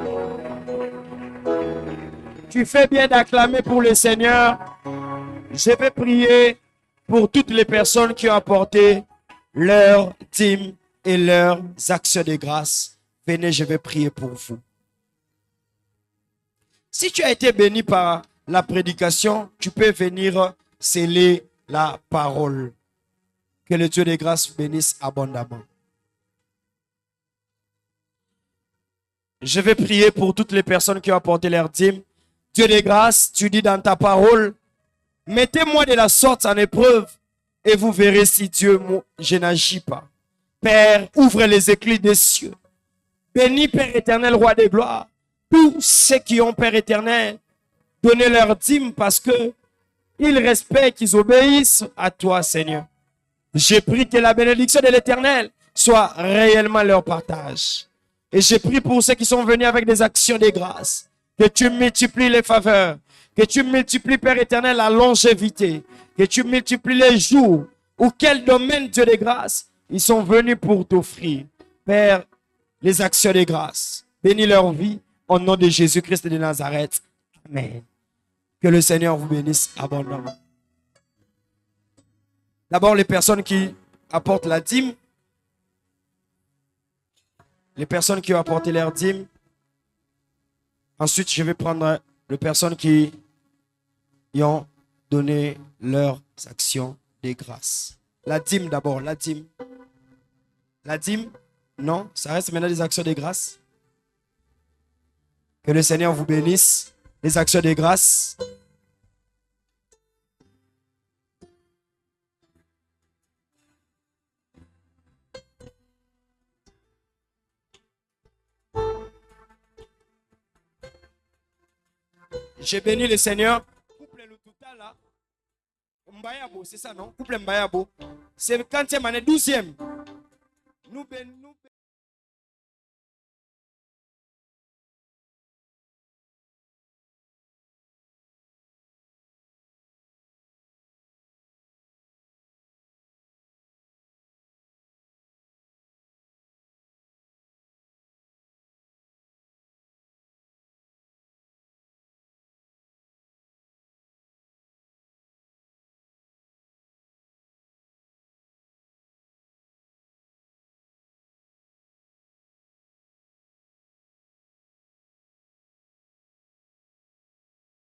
Tu fais bien d'acclamer pour le Seigneur. Je vais prier pour toutes les personnes qui ont apporté leur dîme et leurs actions de grâce. Venez, je vais prier pour vous. Si tu as été béni par la prédication, tu peux venir sceller la parole. Que le Dieu de grâce bénisse abondamment. Je vais prier pour toutes les personnes qui ont apporté leur dîme. Dieu de grâce, tu dis dans ta parole, mettez-moi de la sorte en épreuve et vous verrez si Dieu, je n'agis pas. Père, ouvre les éclats des cieux. Bénis, Père éternel, roi des gloires, tous ceux qui ont, Père éternel, donné leur dîme parce que ils respectent, ils obéissent à toi, Seigneur. J'ai pris que la bénédiction de l'Éternel soit réellement leur partage. Et j'ai pris pour ceux qui sont venus avec des actions de grâce, que tu multiplies les faveurs, que tu multiplies, Père éternel, la longévité, que tu multiplies les jours, ou quel domaine, Dieu de grâce, ils sont venus pour t'offrir. Père, les actions de grâce, bénis leur vie, au nom de Jésus-Christ de Nazareth. Amen. Que le Seigneur vous bénisse abondamment. D'abord, les personnes qui apportent la dîme. Les personnes qui ont apporté leur dîme. Ensuite, je vais prendre les personnes qui ont donné leurs actions de grâce. La dîme d'abord, la dîme. La dîme, non, ça reste maintenant des actions de grâce. Que le Seigneur vous bénisse. Les actions de grâce. J'ai béni le Seigneur. Couple Lututa là. Mbayabo, c'est ça non? Couple Mbayabo. C'est 40e année, 12e. Nous bénissons.